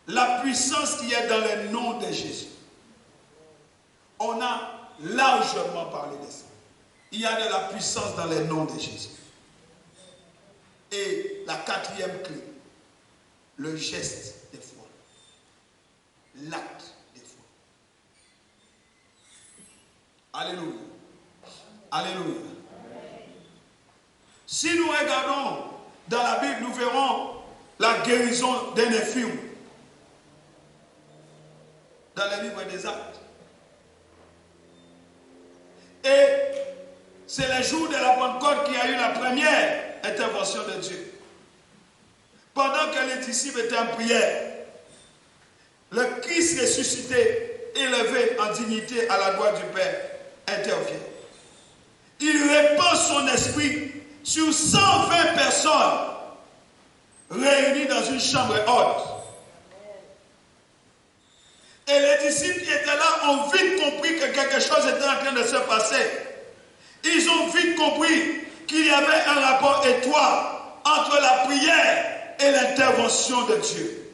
la puissance qui est dans le nom de Jésus. On a largement parlé de ça. Il y a de la puissance dans le nom de Jésus. Et la 4e clé, le geste de foi. L'acte de foi. Alléluia. Alléluia. Si nous regardons dans la Bible, nous verrons la guérison d'un infirme dans le livre des Actes. Et c'est le jour de la Pentecôte qu'il y a eu la première intervention de Dieu. Pendant que les disciples étaient en prière, le Christ ressuscité, élevé en dignité à la gloire du Père, intervient. Il répand son esprit sur 120 personnes réunies dans une chambre haute. Et les disciples qui étaient là gens ont vite compris que quelque chose était en train de se passer. Ils ont vite compris qu'il y avait un rapport étroit entre la prière et l'intervention de Dieu.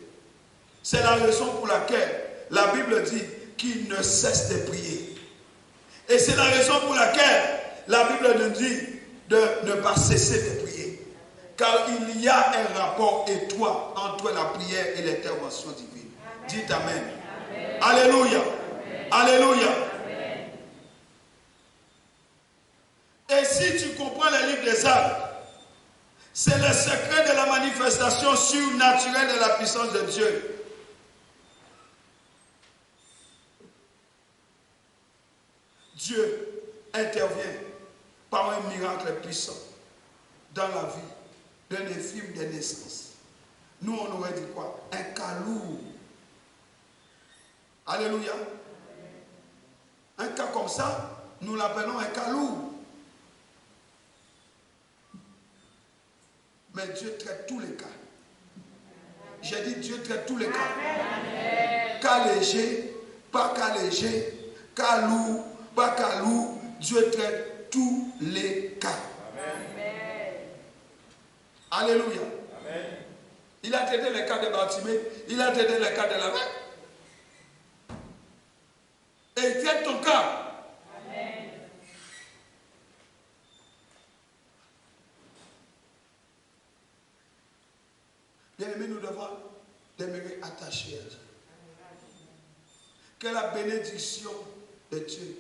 C'est la raison pour laquelle la Bible dit qu'il ne cesse de prier. Et c'est la raison pour laquelle la Bible nous dit de ne pas cesser de prier. Car il y a un rapport étroit entre la prière et l'intervention divine. Dites Amen. Amen. Alléluia. Amen. Alléluia. Amen. Et si tu comprends le livre des Actes, c'est le secret de la manifestation surnaturelle de la puissance de Dieu. Dieu intervient par un miracle puissant dans la vie d'un infime de naissance. Nous, on aurait dit quoi? Un cas lourd. Alléluia. Un cas comme ça, nous l'appelons un cas lourd. Mais Dieu traite tous les cas. J'ai dit Dieu traite tous les cas. Amen. Cas léger, pas cas léger, cas lourd, pas cas lourd. Dieu traite tous les cas. Amen. Alléluia. Amen. Il a traité les cas de Bartimée, il a traité les cas de la mère. Et il traite ton cas. Amen. Bien-aimés, nous devons demeurer attachés à Dieu. Que la bénédiction de Dieu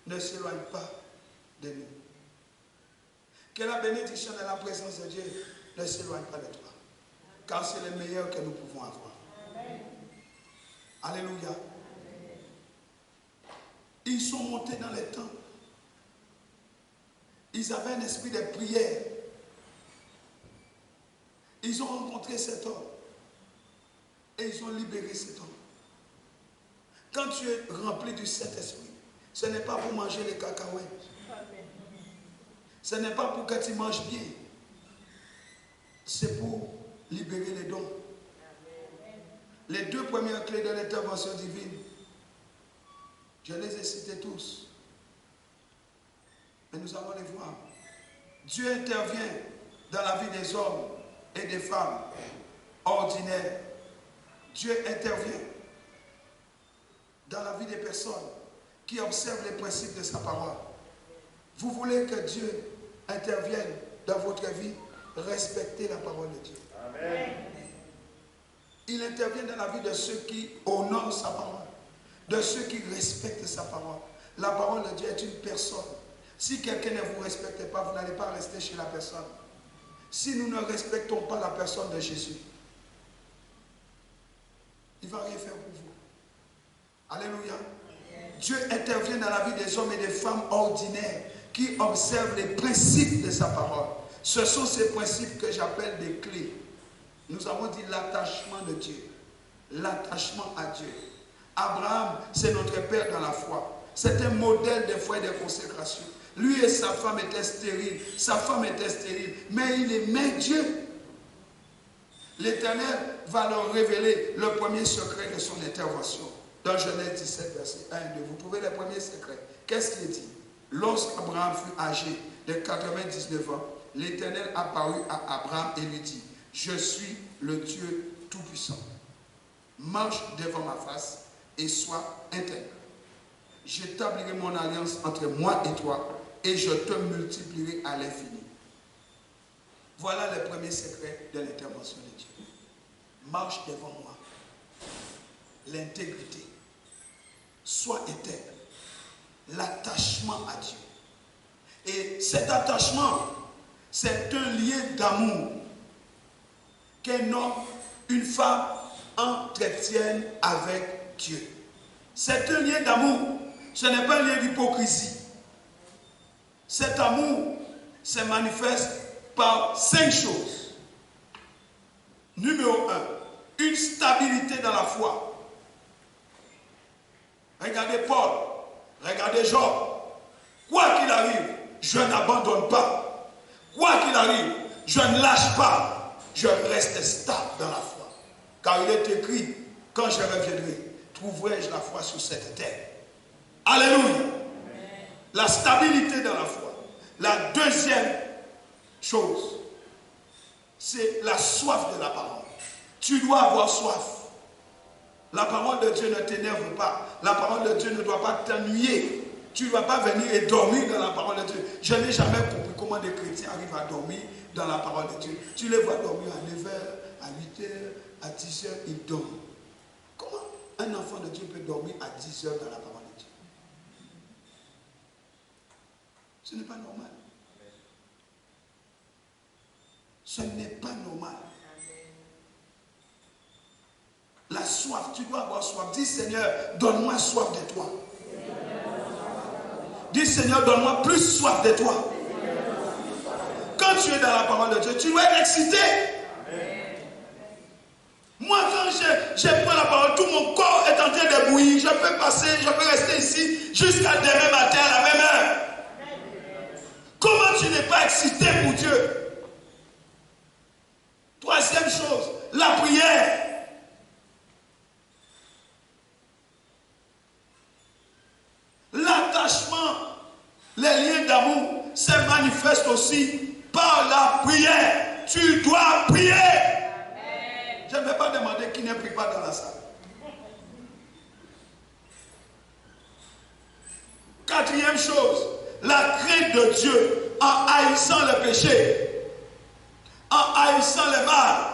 ne s'éloigne pas de nous. Que la bénédiction de la présence de Dieu ne s'éloigne pas de toi. Car c'est le meilleur que nous pouvons avoir. Amen. Alléluia. Amen. Ils sont montés dans les temples. Ils avaient un esprit de prière. Ils ont rencontré cet homme. Et ils ont libéré cet homme. Quand tu es rempli du Saint-Esprit, ce n'est pas pour manger les cacahuètes. Ce n'est pas pour que tu manges bien. C'est pour libérer les dons. Les deux premières clés de l'intervention divine, je les ai citées tous. Mais nous allons les voir. Dieu intervient dans la vie des hommes et des femmes ordinaires. Dieu intervient dans la vie des personnes qui observent les principes de sa parole. Vous voulez que Dieu intervienne dans votre vie, respectez la parole de Dieu. Amen. Il intervient dans la vie de ceux qui honorent sa parole, de ceux qui respectent sa parole. La parole de Dieu est une personne. Si quelqu'un ne vous respecte pas, vous n'allez pas rester chez la personne. Si nous ne respectons pas la personne de Jésus, il ne va rien faire pour vous. Alléluia. Dieu intervient dans la vie des hommes et des femmes ordinaires qui observent les principes de sa parole. Ce sont ces principes que j'appelle des clés. Nous avons dit l'attachement de Dieu. L'attachement à Dieu. Abraham, c'est notre père dans la foi. C'est un modèle de foi et de consécration. Lui et sa femme étaient stériles. Sa femme était stérile. Mais il aimait Dieu. L'Éternel va leur révéler le premier secret de son intervention. Dans Genèse 17, verset 1 et 2. Vous trouvez le premier secret. Qu'est-ce qu'il dit? Lorsqu'Abraham fut âgé de 99 ans, l'Éternel apparut à Abraham et lui dit, je suis le Dieu Tout-Puissant. Marche devant ma face et sois intègre. J'établirai mon alliance entre moi et toi et je te multiplierai à l'infini. Voilà le premier secret de l'intervention de Dieu. Marche devant moi. L'intégrité. Sois intègre. L'attachement à Dieu. Et cet attachement, c'est un lien d'amour qu'un homme, une femme entretiennent avec Dieu. C'est un lien d'amour. Ce n'est pas un lien d'hypocrisie. Cet amour se manifeste par 5 choses. Numéro 1, une stabilité dans la foi. Regardez Paul, regardez Job. Quoi qu'il arrive, je n'abandonne pas. Quoi qu'il arrive, je ne lâche pas. Je reste stable dans la foi. Car il est écrit, quand je reviendrai, trouverai-je la foi sur cette terre. Alléluia. La stabilité dans la foi. La deuxième chose, c'est la soif de la parole. Tu dois avoir soif. La parole de Dieu ne t'énerve pas. La parole de Dieu ne doit pas t'ennuyer. Tu ne dois pas venir et dormir dans la parole de Dieu. Je n'ai jamais compris comment des chrétiens arrivent à dormir dans la parole de Dieu. Tu les vois dormir à 9h, à 8h, à 10h, ils dorment. Comment un enfant de Dieu peut dormir à 10h dans la parole de Dieu? Ce n'est pas normal. Ce n'est pas normal. La soif, tu dois avoir soif. Dis Seigneur, donne-moi soif de toi. Dis Seigneur, donne-moi plus soif de toi. Quand tu es dans la parole de Dieu, tu dois être excité. Moi, quand je prends la parole, tout mon corps est en train de bouillir. Je peux rester ici jusqu'à demain matin à la même heure. Comment tu n'es pas excité pour Dieu? Troisième chose, la prière. L'attachement, les liens d'amour se manifestent aussi par la prière. Tu dois prier. Je ne vais pas demander qui ne prie pas dans la salle. Quatrième chose, la crainte de Dieu en haïssant le péché, en haïssant le mal.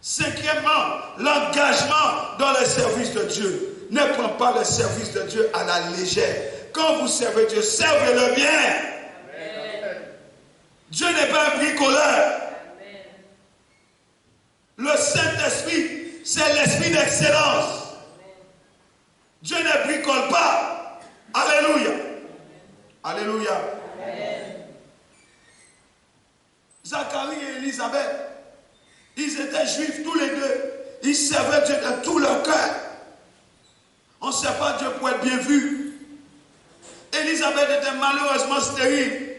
Cinquièmement, l'engagement dans le service de Dieu. Ne prends pas le service de Dieu à la légère. Quand vous servez Dieu, servez-le bien. Amen. Dieu n'est pas un bricoleur. Amen. Le Saint-Esprit, c'est l'esprit d'excellence. Dieu ne bricole pas. Alléluia. Alléluia. Amen. Zacharie et Élisabeth, ils étaient juifs tous les deux. Ils servaient Dieu de tout leur cœur. On ne sait pas Dieu pour être bien vu. Élisabeth était malheureusement stérile.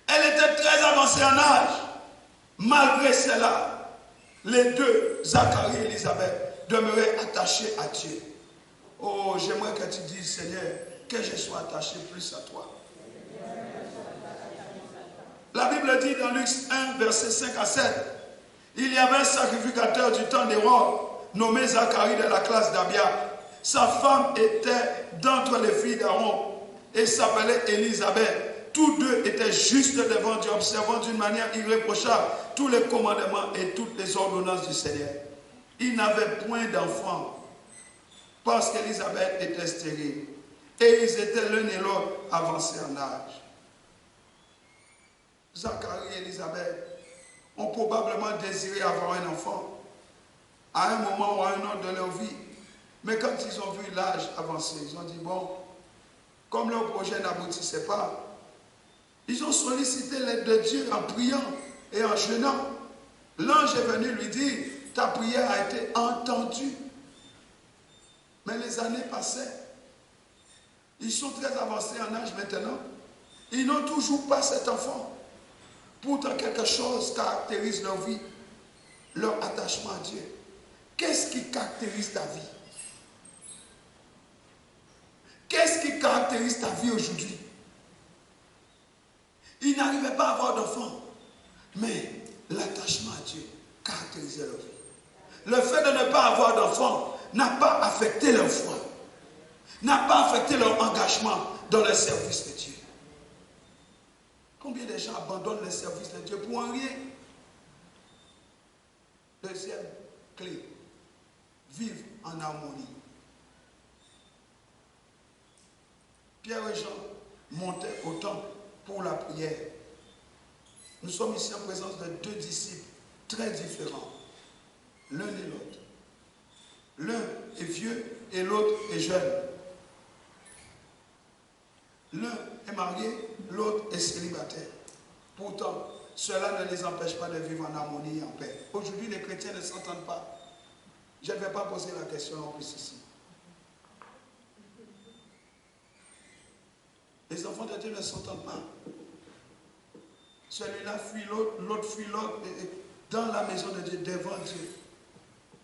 Elle était très avancée en âge. Malgré cela, les deux, Zacharie et Élisabeth, demeuraient attachés à Dieu. Oh, j'aimerais que tu dises, Seigneur, que je sois attaché plus à toi. La Bible dit dans Luc 1, versets 5 à 7, il y avait un sacrificateur du temps d'Hérode, nommé Zacharie de la classe d'Abia. Sa femme était d'entre les filles d'Aaron et s'appelait Élisabeth. Tous deux étaient justes devant Dieu, observant d'une manière irréprochable tous les commandements et toutes les ordonnances du Seigneur. Ils n'avaient point d'enfants parce qu'Élisabeth était stérile. Et ils étaient l'un et l'autre avancés en âge. Zacharie et Élisabeth ont probablement désiré avoir un enfant à un moment ou à un autre de leur vie. Mais quand ils ont vu l'âge avancé, ils ont dit, bon, comme leur projet n'aboutissait pas, ils ont sollicité l'aide de Dieu en priant et en jeûnant. L'ange est venu lui dire, ta prière a été entendue. Mais les années passaient. Ils sont très avancés en âge maintenant. Ils n'ont toujours pas cet enfant. Pourtant, quelque chose caractérise leur vie, leur attachement à Dieu. Qu'est-ce qui caractérise ta vie? Qu'est-ce qui caractérise ta vie aujourd'hui? Ils n'arrivaient pas à avoir d'enfants, mais l'attachement à Dieu caractérisait leur vie. Le fait de ne pas avoir d'enfants n'a pas affecté leur foi, n'a pas affecté leur engagement dans le service de Dieu. Combien de gens abandonnent le service de Dieu pour un rien? Deuxième clé, vivre en harmonie. Pierre et Jean montaient au temple pour la prière. Nous sommes ici en présence de deux disciples très différents, l'un et l'autre. L'un est vieux et l'autre est jeune. L'un est marié, l'autre est célibataire. Pourtant, cela ne les empêche pas de vivre en harmonie et en paix. Aujourd'hui, les chrétiens ne s'entendent pas. Je ne vais pas poser la question en plus ici. Les enfants de Dieu ne s'entendent pas. Celui-là fuit l'autre, l'autre fuit l'autre, dans la maison de Dieu, devant Dieu.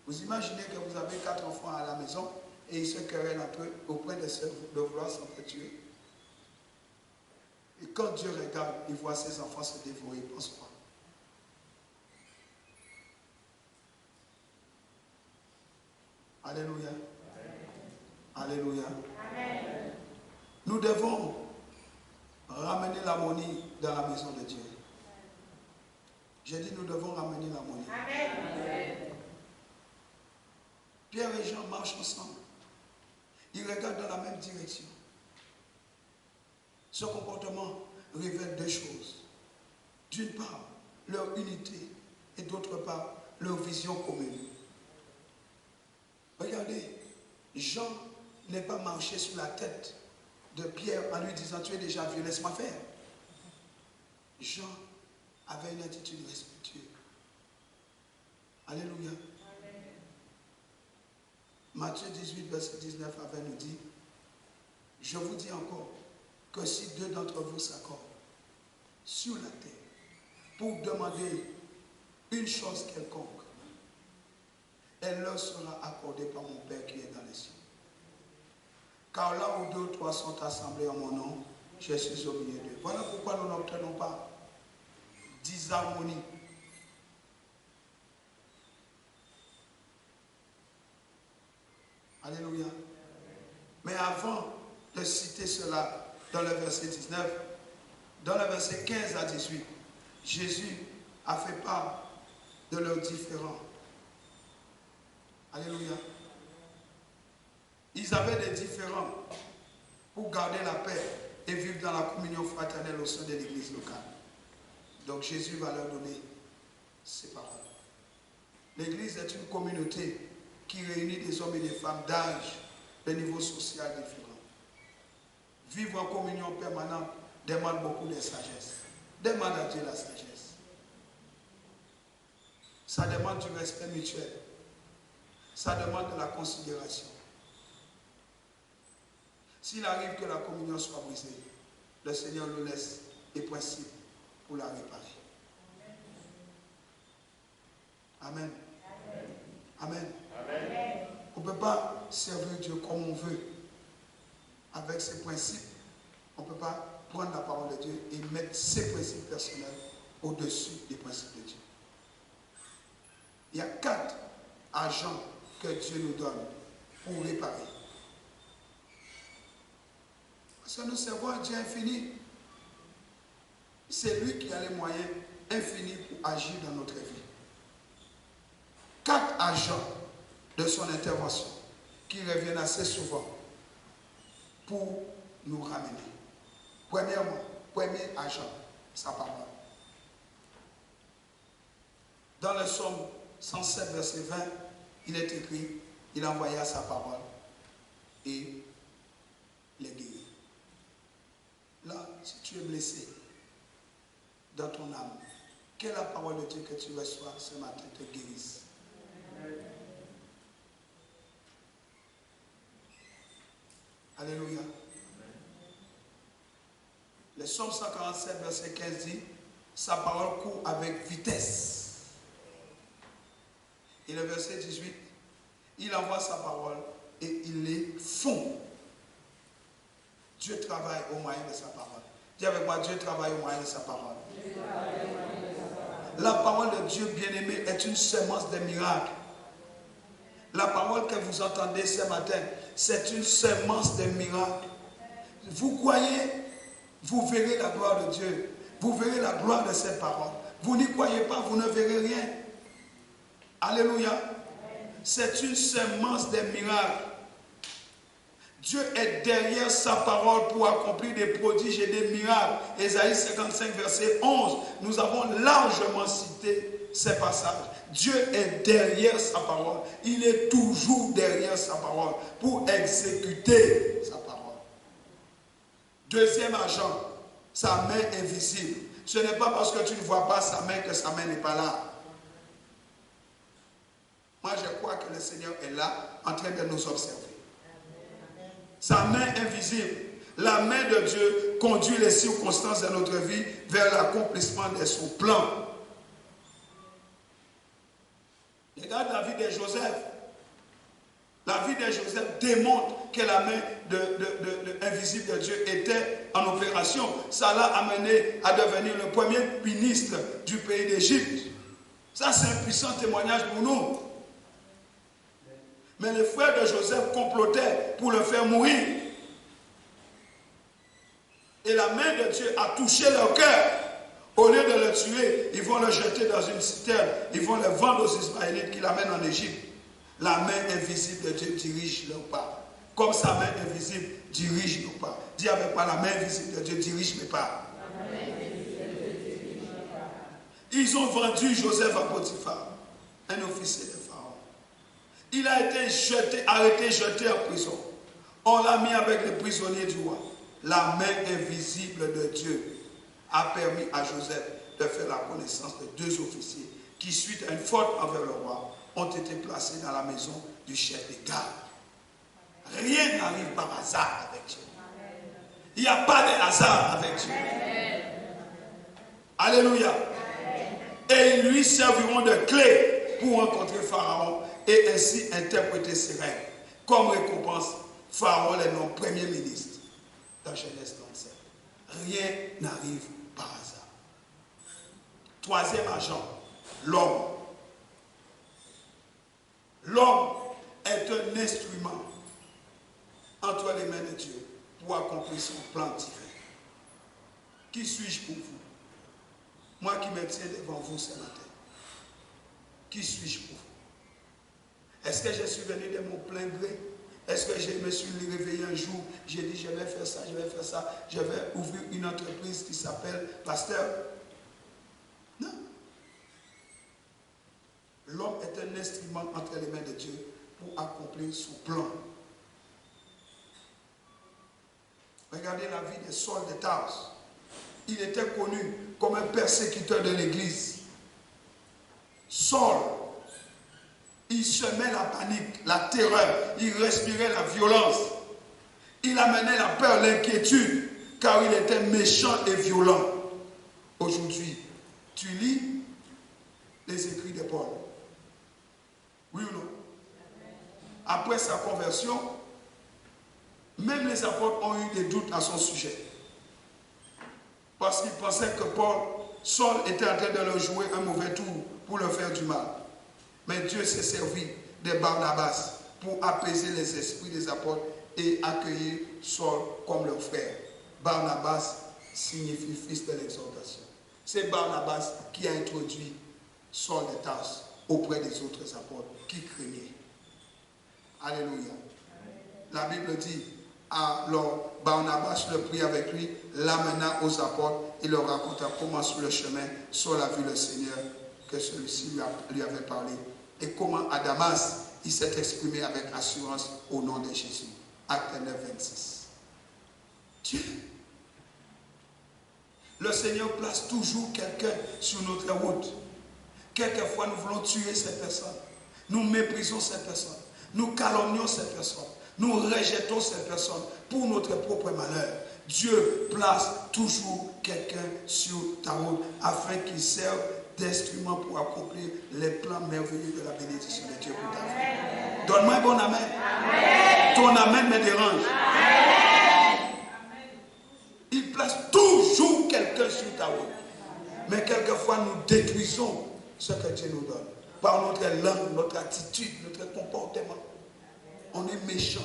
Vous imaginez que vous avez 4 enfants à la maison et ils se querellent un peu au point de vouloir s'entretuer. Et quand Dieu regarde, il voit ses enfants se dévorer, il pense quoi? Alléluia. Alléluia. Amen. Nous devons ramener l'harmonie dans la maison de Dieu. J'ai dit, nous devons ramener l'harmonie. Amen. Pierre et Jean marchent ensemble. Ils regardent dans la même direction. Ce comportement révèle deux choses. D'une part, leur unité et d'autre part, leur vision commune. Regardez, Jean n'est pas marché sur la tête de Pierre en lui disant, tu es déjà vieux, laisse-moi faire. Jean avait une attitude respectueuse. Alléluia. Amen. Matthieu 18, verset 19 à 20 nous dit, je vous dis encore que si deux d'entre vous s'accordent sur la terre pour demander une chose quelconque, elle leur sera accordée par mon Père qui est dans les cieux. Car là où deux ou trois sont assemblés en mon nom, je suis au milieu d'eux. Voilà pourquoi nous n'obtenons pas disharmonie. Alléluia. Mais avant de citer cela dans le verset 19, dans le verset 15 à 18, Jésus a fait part de leurs différends. Alléluia. Ils avaient des différends pour garder la paix et vivre dans la communion fraternelle au sein de l'église locale. Donc Jésus va leur donner ces paroles. L'église est une communauté qui réunit des hommes et des femmes d'âge, de niveau social différents. Vivre en communion permanente demande beaucoup de sagesse. Demande à Dieu la sagesse. Ça demande du respect mutuel. Ça demande de la considération. S'il arrive que la communion soit brisée, le Seigneur nous laisse des principes pour la réparer. Amen. Amen. Amen. On ne peut pas servir Dieu comme on veut. Avec ses principes, on ne peut pas prendre la parole de Dieu et mettre ses principes personnels au-dessus des principes de Dieu. Il y a 4 agents que Dieu nous donne pour réparer. Parce que nous servons un Dieu infini. C'est lui qui a les moyens infinis pour agir dans notre vie. 4 agents de son intervention qui reviennent assez souvent pour nous ramener. Premièrement, premier agent, sa parole. Dans le psaume 107, verset 20, il est écrit, il envoya sa parole et les guérit. Là, si tu es blessé dans ton âme, que la parole de Dieu que tu reçois ce matin te guérisse. Alléluia. Le psaume 147, verset 15 dit, sa parole court avec vitesse. Et le verset 18, il envoie sa parole et il les fond. Dieu travaille au moyen de sa parole. Dis avec moi, Dieu travaille au moyen de sa parole. La parole de Dieu bien-aimé est une semence de miracles. La parole que vous entendez ce matin, c'est une semence de miracles. Vous croyez, vous verrez la gloire de Dieu. Vous verrez la gloire de cette parole. Vous n'y croyez pas, vous ne verrez rien. Alléluia. C'est une semence de miracles. Dieu est derrière sa parole pour accomplir des prodiges et des miracles. Ésaïe 55, verset 11. Nous avons largement cité ces passages. Dieu est derrière sa parole. Il est toujours derrière sa parole pour exécuter sa parole. Deuxième agent, sa main invisible. Ce n'est pas parce que tu ne vois pas sa main que sa main n'est pas là. Moi, je crois que le Seigneur est là en train de nous observer. Sa main invisible, la main de Dieu conduit les circonstances de notre vie vers l'accomplissement de son plan. Regarde la vie de Joseph. La vie de Joseph démontre que la main invisible de Dieu était en opération. Ça l'a amené à devenir le premier ministre du pays d'Égypte. Ça, c'est un puissant témoignage pour nous. Mais les frères de Joseph complotaient pour le faire mourir. Et la main de Dieu a touché leur cœur. Au lieu de le tuer, ils vont le jeter dans une citerne. Ils vont le vendre aux Ismaélites qui l'amènent en Égypte. La main invisible de Dieu dirige leurs pas. Comme sa main invisible dirige nos pas. Dis avec moi, la main invisible de Dieu dirige mes pas. Ils ont vendu Joseph à Potiphar, un officier de Pharaon. Il a été arrêté, jeté en prison. On l'a mis avec les prisonniers du roi. La main invisible de Dieu a permis à Joseph de faire la connaissance de deux officiers qui, suite à une faute envers le roi, ont été placés dans la maison du chef des gardes. Rien n'arrive par hasard avec Dieu. Il n'y a pas de hasard avec Dieu. Alléluia. Et ils lui serviront de clé pour rencontrer Pharaon et ainsi interpréter ses règles. Comme récompense, Pharaon les nomme premier ministre dans Genèse 37. Rien n'arrive par hasard. Troisième agent, l'homme. L'homme est un instrument entre les mains de Dieu pour accomplir son plan divin. Qui suis-je pour vous? Moi qui me tiens devant vous ce matin. Qui suis-je pour vous? Est-ce que je suis venu de mon plein gré? Est-ce que je me suis réveillé un jour, j'ai dit je vais faire ça, je vais ouvrir une entreprise qui s'appelle Pasteur? Non. L'homme est un instrument entre les mains de Dieu pour accomplir son plan. Regardez la vie de Saul de Tarse. Il était connu comme un persécuteur de l'Église. Saul, il semait la panique, la terreur, il respirait la violence. Il amenait la peur, l'inquiétude, car il était méchant et violent. Aujourd'hui, tu lis les écrits de Paul. Oui ou non? Après sa conversion, même les apôtres ont eu des doutes à son sujet. Parce qu'ils pensaient que Saul était en train de leur jouer un mauvais tour pour leur faire du mal. Mais Dieu s'est servi de Barnabas pour apaiser les esprits des apôtres et accueillir Saul comme leur frère. Barnabas signifie fils de l'exhortation. C'est Barnabas qui a introduit Saul de Tarse auprès des autres apôtres qui craignaient. Alléluia. La Bible dit, alors Barnabas le prit avec lui, l'amena aux apôtres et leur raconta comment sur le chemin Saul a vu le Seigneur, que celui-ci lui avait parlé, et comment à Damas il s'est exprimé avec assurance au nom de Jésus. Acte 9, 26. Dieu. Le Seigneur place toujours quelqu'un sur notre route. Quelquefois nous voulons tuer cette personne. Nous méprisons cette personne. Nous calomnions cette personne. Nous rejetons cette personne pour notre propre malheur. Dieu place toujours quelqu'un sur ta route afin qu'il serve d'instrument pour accomplir les plans merveilleux de la bénédiction de Dieu pour ta vie. Donne-moi un bon amen. Amen. Ton amen me dérange. Amen. Il place toujours quelqu'un sur ta route. Mais quelquefois nous détruisons ce que Dieu nous donne. Par notre langue, notre attitude, notre comportement. On est méchant.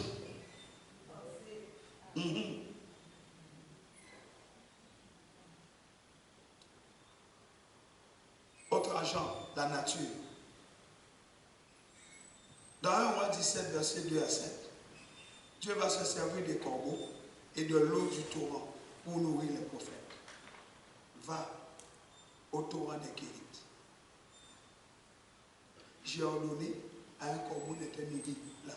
Autre agent, la nature. Dans 1 Roi 17, verset 2 à 7, Dieu va se servir des corbeaux et de l'eau du torrent pour nourrir les prophètes. Va au torrent des Kérites. J'ai ordonné à un corbeau de te nourrir là.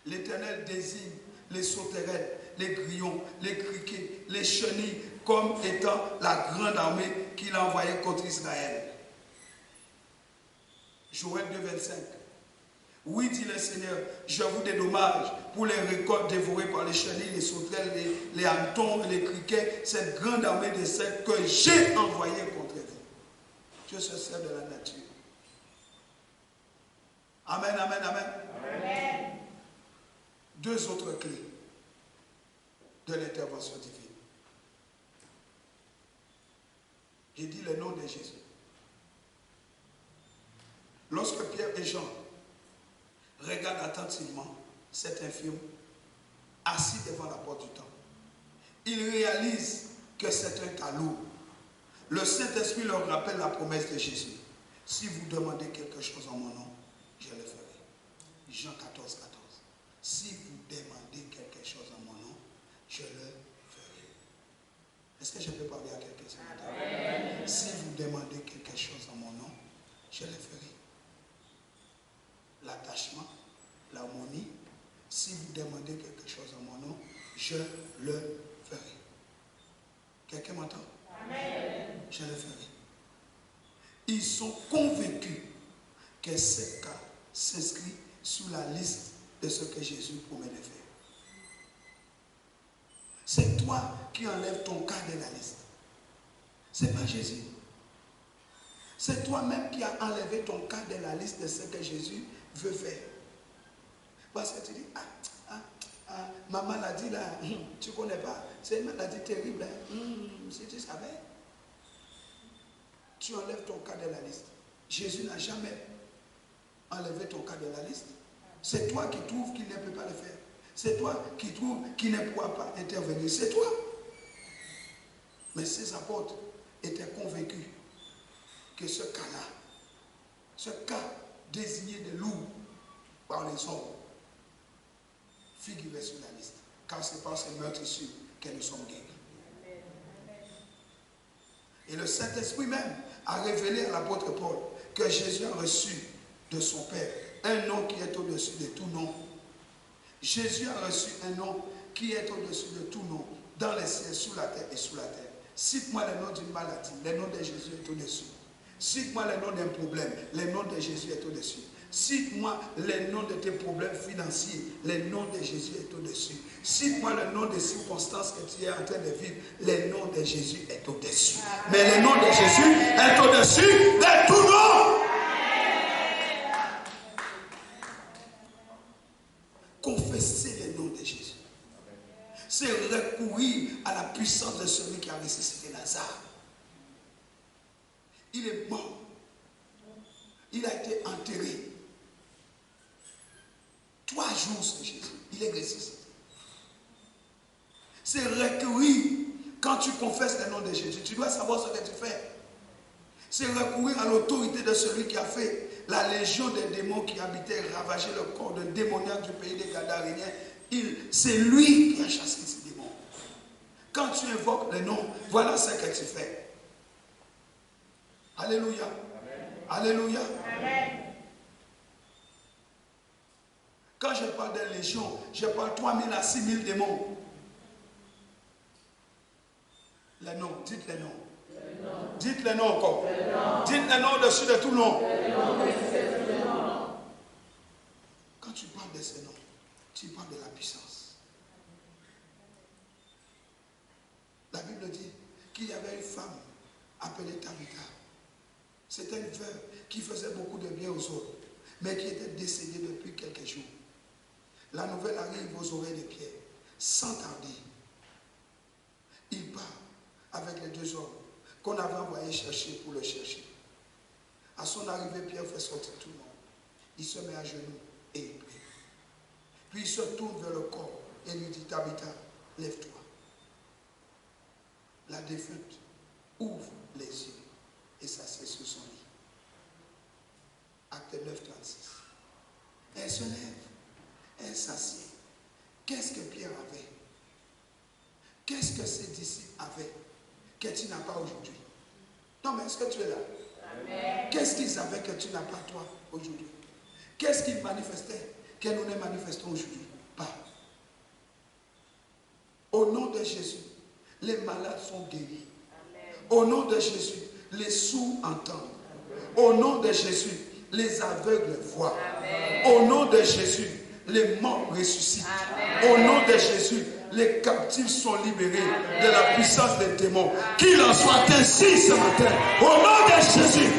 L'Éternel désigne les sauterelles, les grillons, les criquets, les chenilles comme étant la grande armée qu'il a envoyée contre Israël. Joël 2, 25. Oui, dit le Seigneur, je vous dédommage pour les récoltes dévorées par les chenilles, les sauterelles, les hannetons, les criquets, cette grande armée de sectes que j'ai envoyée contre vous. Dieu se sert de la nature. Amen, amen, amen. Amen. Deux autres clés de l'intervention divine. J'ai dit le nom de Jésus. Lorsque Pierre et Jean regardent attentivement cet infirme assis devant la porte du temple, ils réalisent que c'est un cas lourd. Le Saint-Esprit leur rappelle la promesse de Jésus. Si vous demandez quelque chose en mon nom, je le ferai. Jean 14, 14. Si vous demandez quelque chose en mon nom, je le ferai. Est-ce que je peux parler à quelqu'un ce matin? Si vous demandez quelque chose en mon nom, je le ferai. L'attachement, l'harmonie, si vous demandez quelque chose en mon nom, je le ferai. Quelqu'un m'entend? Amen. Je le ferai. Ils sont convaincus que ce cas s'inscrit sous la liste de ce que Jésus promet de faire. C'est toi qui enlèves ton cas de la liste. Ce n'est pas Jésus. C'est toi-même qui as enlevé ton cas de la liste de ce que Jésus veut faire. Parce que tu dis, ma maladie là, tu ne connais pas, c'est une maladie terrible. Si tu savais, tu enlèves ton cas de la liste. Jésus n'a jamais enlevé ton cas de la liste. C'est toi qui trouves qu'il ne peut pas le faire. C'est toi qui trouves qu'il ne pourra pas intervenir. C'est toi. Mais ces apôtres étaient convaincus que ce cas-là, ce cas désigné de lourd par les hommes, figurait sur la liste. Car c'est par ces meurtrissures que nous sommes guéris. Et le Saint-Esprit même a révélé à l'apôtre Paul que Jésus a reçu de son Père un nom qui est au-dessus de tout nom. Jésus a reçu un nom qui est au-dessus de tout nom, dans les cieux, sous la terre et sous la terre. Cite-moi le nom d'une maladie, le nom de Jésus est au-dessus. Cite-moi le nom d'un problème, le nom de Jésus est au-dessus. Cite-moi le nom de tes problèmes financiers, le nom de Jésus est au-dessus. Cite-moi le nom des circonstances que tu es en train de vivre, le nom de Jésus est au-dessus. Mais le nom de Jésus est au-dessus de tout nom. Confesser le nom de Jésus, c'est recourir à la puissance de celui qui a ressuscité Lazare. Il est mort. Il a été enterré. 3 jours, c'est Jésus. Il est ressuscité. C'est recourir. Quand tu confesses le nom de Jésus, tu dois savoir ce que tu fais. C'est recourir à l'autorité de celui qui a fait la légion des démons qui habitaient et ravageaient le corps de démoniaque du pays des Gadaréniens. C'est lui qui a chassé ces démons. Quand tu invoques le nom, voilà ce que tu fais. Alléluia. Amen. Alléluia. Amen. Quand je parle de légion, je parle 3000 à 6000 démons. Les noms, dites les noms. Dites les noms encore. Dites les noms au-dessus de tout nom. Quand tu parles de ces noms, tu parles de la puissance. La Bible dit qu'il y avait une femme appelée Tabitha. C'était une veuve qui faisait beaucoup de bien aux autres, mais qui était décédée depuis quelques jours. La nouvelle arrive aux oreilles de Pierre. Sans tarder, il part avec les 2 hommes qu'on avait envoyés chercher pour le chercher. À son arrivée, Pierre fait sortir tout le monde. Il se met à genoux et il prie. Puis il se tourne vers le corps et lui dit, Tabitha, lève-toi. La défunte ouvre les yeux et s'assied sur son lit. Acte 9, 36. Elle se lève, elle s'assied. Qu'est-ce que Pierre avait? Qu'est-ce que ses disciples avaient que tu n'as pas aujourd'hui? Non, mais est-ce que tu es là? Qu'est-ce qu'ils avaient que tu n'as pas toi aujourd'hui? Qu'est-ce qu'ils manifestaient que nous ne manifestons aujourd'hui? Pas. Au nom de Jésus, les malades sont guéris. Au nom de Jésus, les sourds entendent. Au nom de Jésus, les aveugles voient. Au nom de Jésus, les morts ressuscitent. Au nom de Jésus, les captifs sont libérés de la puissance des démons. Qu'il en soit ainsi ce matin. Au nom de Jésus.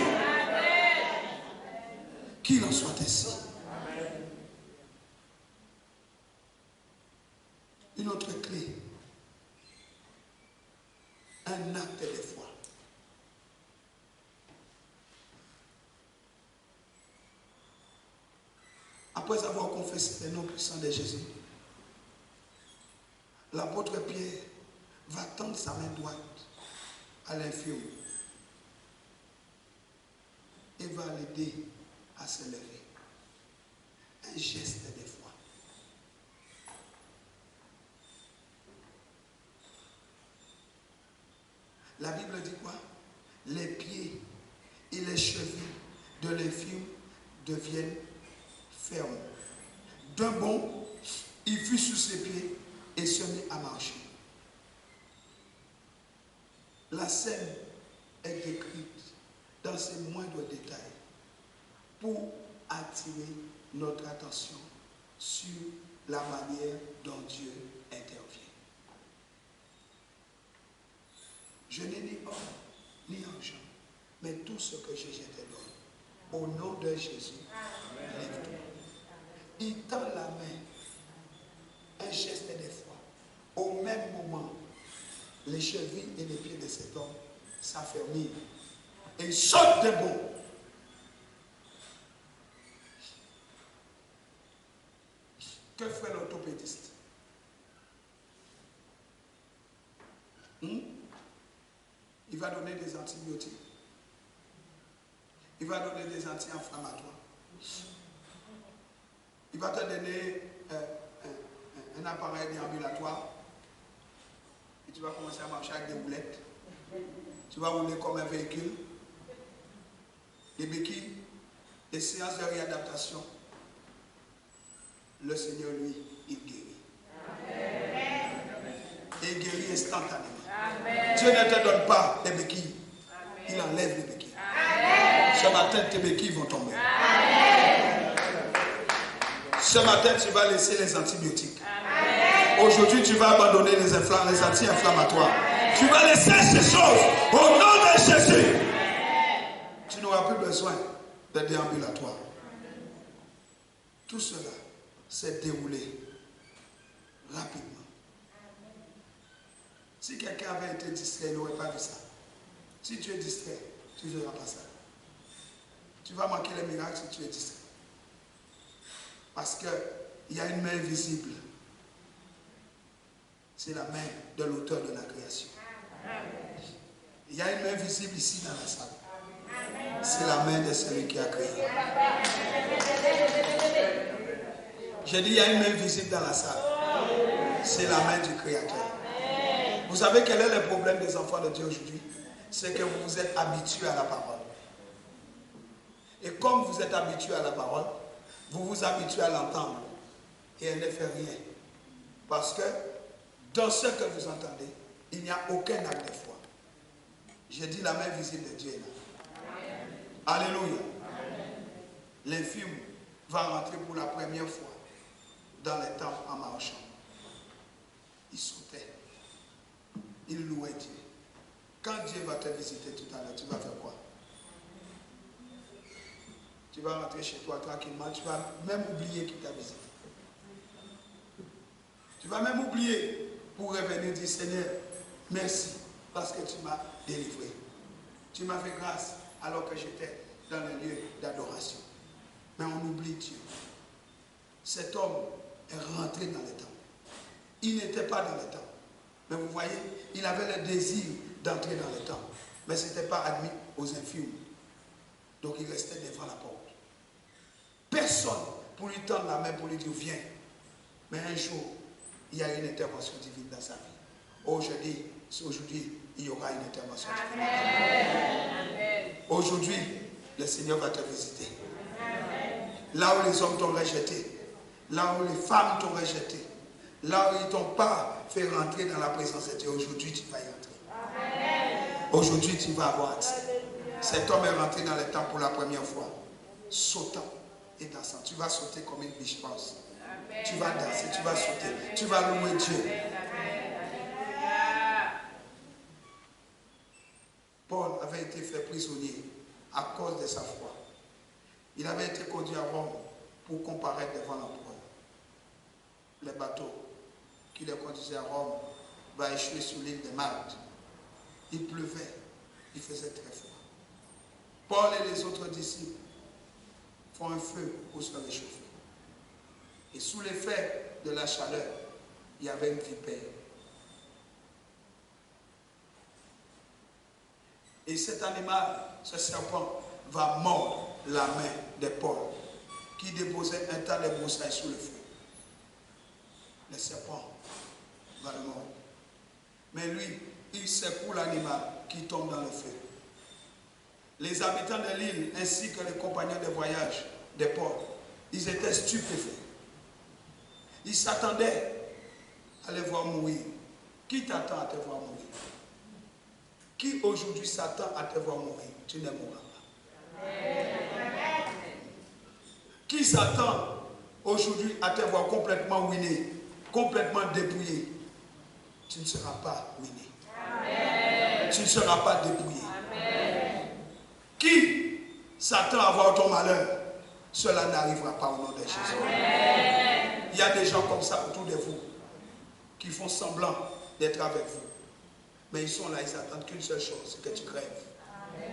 Qu'il en soit ainsi. Après avoir confessé les noms puissants de Jésus, l'apôtre Pierre va tendre sa main droite à l'infirme et va l'aider à se lever. Un geste de foi. La Bible dit quoi? Les pieds et les chevilles de l'infirme deviennent fermes. D'un bond, il fut sur ses pieds et se mit à marcher. La scène est décrite dans ses moindres détails pour attirer notre attention sur la manière dont Dieu intervient. Je n'ai ni or ni argent, mais tout ce que j'ai, je te donne. Au nom de Jésus, lève-toi. Il tend la main, un geste de foi. Au même moment, les chevilles et les pieds de cet homme s'affermirent. Et il saute de bond. Que fait l'orthopédiste? Il va donner des antibiotiques. Il va donner des anti-inflammatoires. Il va te donner un appareil déambulatoire. Et tu vas commencer à marcher avec des roulettes. Tu vas rouler comme un véhicule. Des béquilles, des séances de réadaptation. Le Seigneur, lui, il guérit. Amen. Et il guérit instantanément. Amen. Dieu ne te donne pas des béquilles. Amen. Il enlève les béquilles. Amen. Ce matin, tes béquilles vont tomber. Amen. Ce matin, tu vas laisser les antibiotiques. Amen. Aujourd'hui, tu vas abandonner les anti-inflammatoires. Amen. Tu vas laisser ces choses au nom de Jésus. Amen. Tu n'auras plus besoin de déambulatoire. Tout cela s'est déroulé rapidement. Si quelqu'un avait été distrait, il n'aurait pas vu ça. Si tu es distrait, tu ne verras pas ça. Tu vas manquer les miracles si tu es distrait. Parce qu'il y a une main visible. C'est la main de l'auteur de la création. Il y a une main visible ici dans la salle. C'est la main de celui qui a créé. J'ai dit, il y a une main visible dans la salle. C'est la main du Créateur. Vous savez quel est le problème des enfants de Dieu aujourd'hui? C'est que vous vous êtes habitués à la parole. Et comme vous êtes habitués à la parole, vous vous habituez à l'entendre. Et elle ne fait rien. Parce que dans ce que vous entendez, il n'y a aucun acte de foi. J'ai dit, la main visible de Dieu est là. Alléluia. L'infirme va rentrer pour la première fois dans les temples en marchant. Il sautait. Il louait Dieu. Quand Dieu va te visiter tout à l'heure, tu vas faire quoi? Tu vas rentrer chez toi tranquillement. Tu vas même oublier qu'il t'a visité. Tu vas même oublier pour revenir dire, Seigneur, merci parce que tu m'as délivré. Tu m'as fait grâce alors que j'étais dans le lieu d'adoration. Mais on oublie Dieu. Cet homme est rentré dans le temple. Il n'était pas dans le temple. Mais vous voyez, il avait le désir d'entrer dans le temple. Mais ce n'était pas admis aux infirmes. Donc il restait devant la porte. Personne pour lui tendre la main, pour lui dire viens. Mais un jour, il y a une intervention divine dans sa vie. Aujourd'hui, il y aura une intervention divine. Amen. Aujourd'hui, le Seigneur va te visiter. Amen. Là où les hommes t'ont rejeté, là où les femmes t'ont rejeté, là où ils ne t'ont pas fait rentrer dans la présence de Dieu, aujourd'hui tu vas y entrer. Amen. Aujourd'hui tu vas avoir accès. Cet homme est rentré dans le temple pour la première fois, sautant et dansant. Tu vas sauter comme une biche pense. Tu vas danser, tu vas sauter, tu vas louer Dieu. Paul avait été fait prisonnier à cause de sa foi. Il avait été conduit à Rome pour comparaître devant l'empereur. Le bateau qui le conduisait à Rome va échouer sur l'île de Malte. Il pleuvait, il faisait très froid. Paul et les autres disciples font un feu pour se réchauffer. Et sous l'effet de la chaleur, il y avait une vipère. Et cet animal, ce serpent, va mordre la main de Paul, qui déposait un tas de broussailles sous le feu. Le serpent va le mordre. Mais lui, il secoue l'animal qui tombe dans le feu. Les habitants de l'île, ainsi que les compagnons de voyage de Paul, ils étaient stupéfaits. Ils s'attendaient à les voir mourir. Qui t'attend à te voir mourir? Qui aujourd'hui s'attend à te voir mourir? Tu ne mourras pas. Qui s'attend aujourd'hui à te voir complètement ruiné, complètement dépouillé? Tu ne seras pas ruiné. Amen. Tu ne seras pas dépouillé. Amen. Qui s'attend à voir ton malheur? Cela n'arrivera pas au nom de Jésus. Amen. Il y a des gens comme ça autour de vous qui font semblant d'être avec vous. Mais ils sont là, ils attendent qu'une seule chose, c'est que tu crèves. Amen.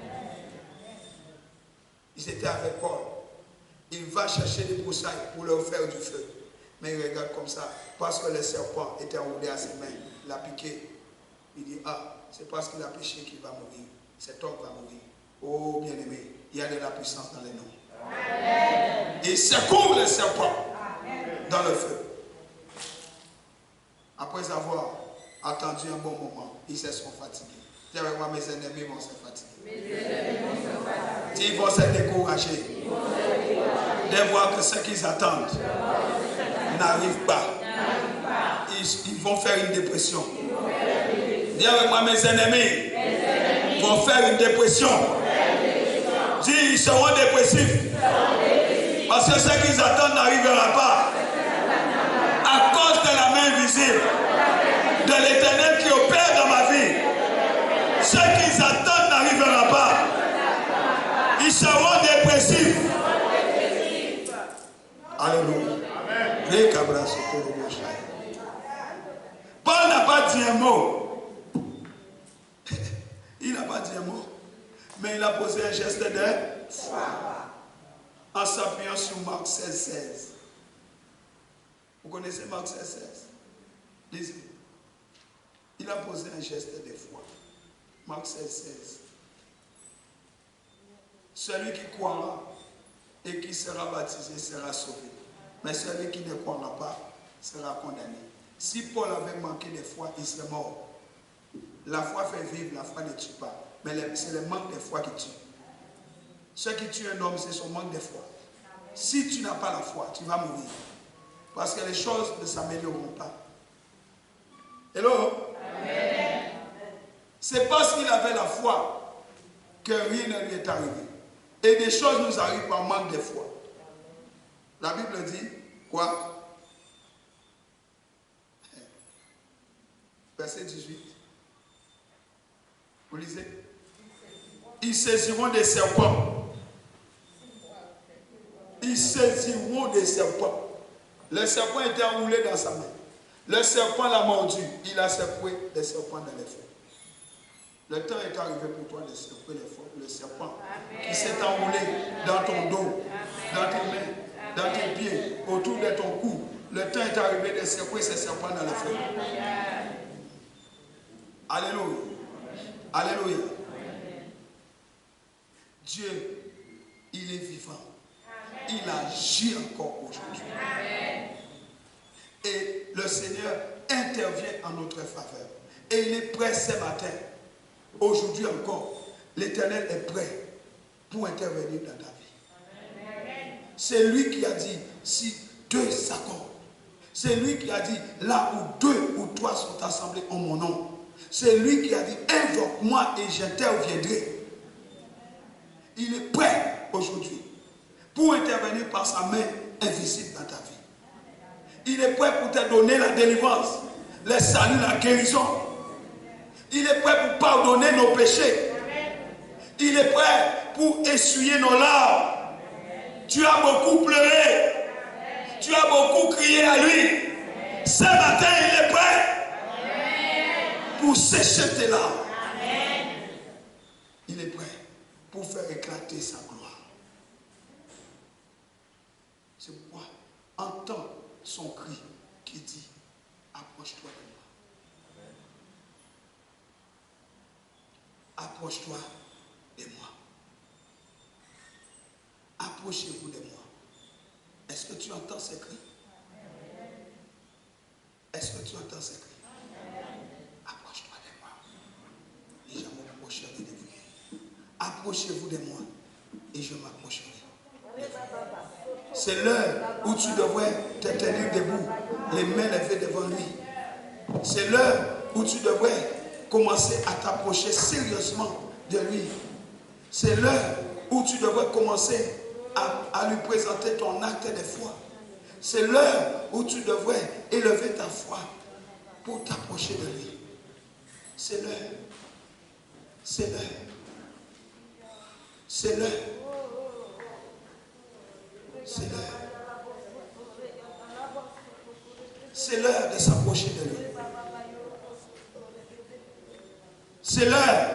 Ils étaient avec Paul. Il va chercher des broussailles pour leur faire du feu. Mais il regarde comme ça, parce que le serpent était enroulé à ses mains, il l'a piqué. Il dit, ah, c'est parce qu'il a péché qu'il va mourir. Cet homme va mourir. Oh, bien-aimé, il y a de la puissance dans les noms. Amen. Il secoue le serpent dans le feu. Après avoir attendu un bon moment, ils se sont fatigués. Dis avec moi, mes ennemis vont se fatiguer. Ils vont se décourager. De voir que ce qu'ils attendent n'arrive pas. Ils vont faire une dépression. Dis avec moi, mes ennemis vont faire une dépression. Dis, ils seront dépressifs. Parce que ce qu'ils attendent n'arrivera pas. À cause de la main invisible de l'Éternel qui opère dans ma vie, ce qu'ils attendent n'arrivera pas. Ils seront dépressifs. Alléluia. Paul n'a pas dit un mot. Il n'a pas dit un mot. Mais il a posé un geste de foi. En s'appuyant sur Marc 16, 16. Vous connaissez Marc 16, 16? Lisez. Il a posé un geste de foi. Marc 16, 16. Celui qui croira et qui sera baptisé sera sauvé. Mais celui qui ne croira pas sera condamné. Si Paul avait manqué de foi, il serait mort. La foi fait vivre, la foi ne tue pas. Mais c'est le manque de foi qui tue. Ce qui tue un homme, c'est son manque de foi. Si tu n'as pas la foi, tu vas mourir. Parce que les choses ne s'amélioreront pas. Hello? Amen. C'est parce qu'il avait la foi que rien ne lui est arrivé. Et des choses nous arrivent par manque de foi. La Bible dit quoi? Verset 18. Vous lisez? Ils saisiront des serpents. Ils saisiront des serpents. Le serpent était enroulé dans sa main. Le serpent l'a mordu. Il a secoué des serpents dans les feux. Le temps est arrivé pour toi de secouer le serpent qui s'est enroulé dans ton dos, dans tes mains, dans tes pieds, autour de ton cou. Le temps est arrivé de secouer ces serpents dans les feux. Alléluia. Alléluia. Dieu, il est vivant. Il agit encore aujourd'hui. Et le Seigneur intervient en notre faveur. Et il est prêt ce matin. Aujourd'hui encore, l'Éternel est prêt pour intervenir dans ta vie. C'est lui qui a dit, si deux s'accordent. C'est lui qui a dit, là où deux ou trois sont assemblés en mon nom. C'est lui qui a dit, invoque-moi et j'interviendrai. Il est prêt aujourd'hui pour intervenir par sa main invisible dans ta vie. Il est prêt pour te donner la délivrance, le salut, la guérison. Il est prêt pour pardonner nos péchés. Il est prêt pour essuyer nos larmes. Tu as beaucoup pleuré. Tu as beaucoup crié à lui. Ce matin, il est prêt pour sécher tes larmes. Il est prêt pour faire éclater sa gloire. C'est pourquoi, entends son cri qui dit, approche-toi de moi. Approche-toi de moi. Approchez-vous de moi. Est-ce que tu entends ces cris? Est-ce que tu entends ces cris? Approche-toi de moi. Et je m'approcherai de vous. Approchez-vous de moi et je m'approcherai. C'est l'heure où tu devrais te tenir debout, les mains levées devant lui. C'est l'heure où tu devrais commencer à t'approcher sérieusement de lui. C'est l'heure où tu devrais commencer à lui présenter ton acte de foi. C'est l'heure où tu devrais élever ta foi pour t'approcher de lui. C'est l'heure. C'est l'heure. C'est l'heure. C'est l'heure. C'est l'heure de s'approcher de lui. C'est l'heure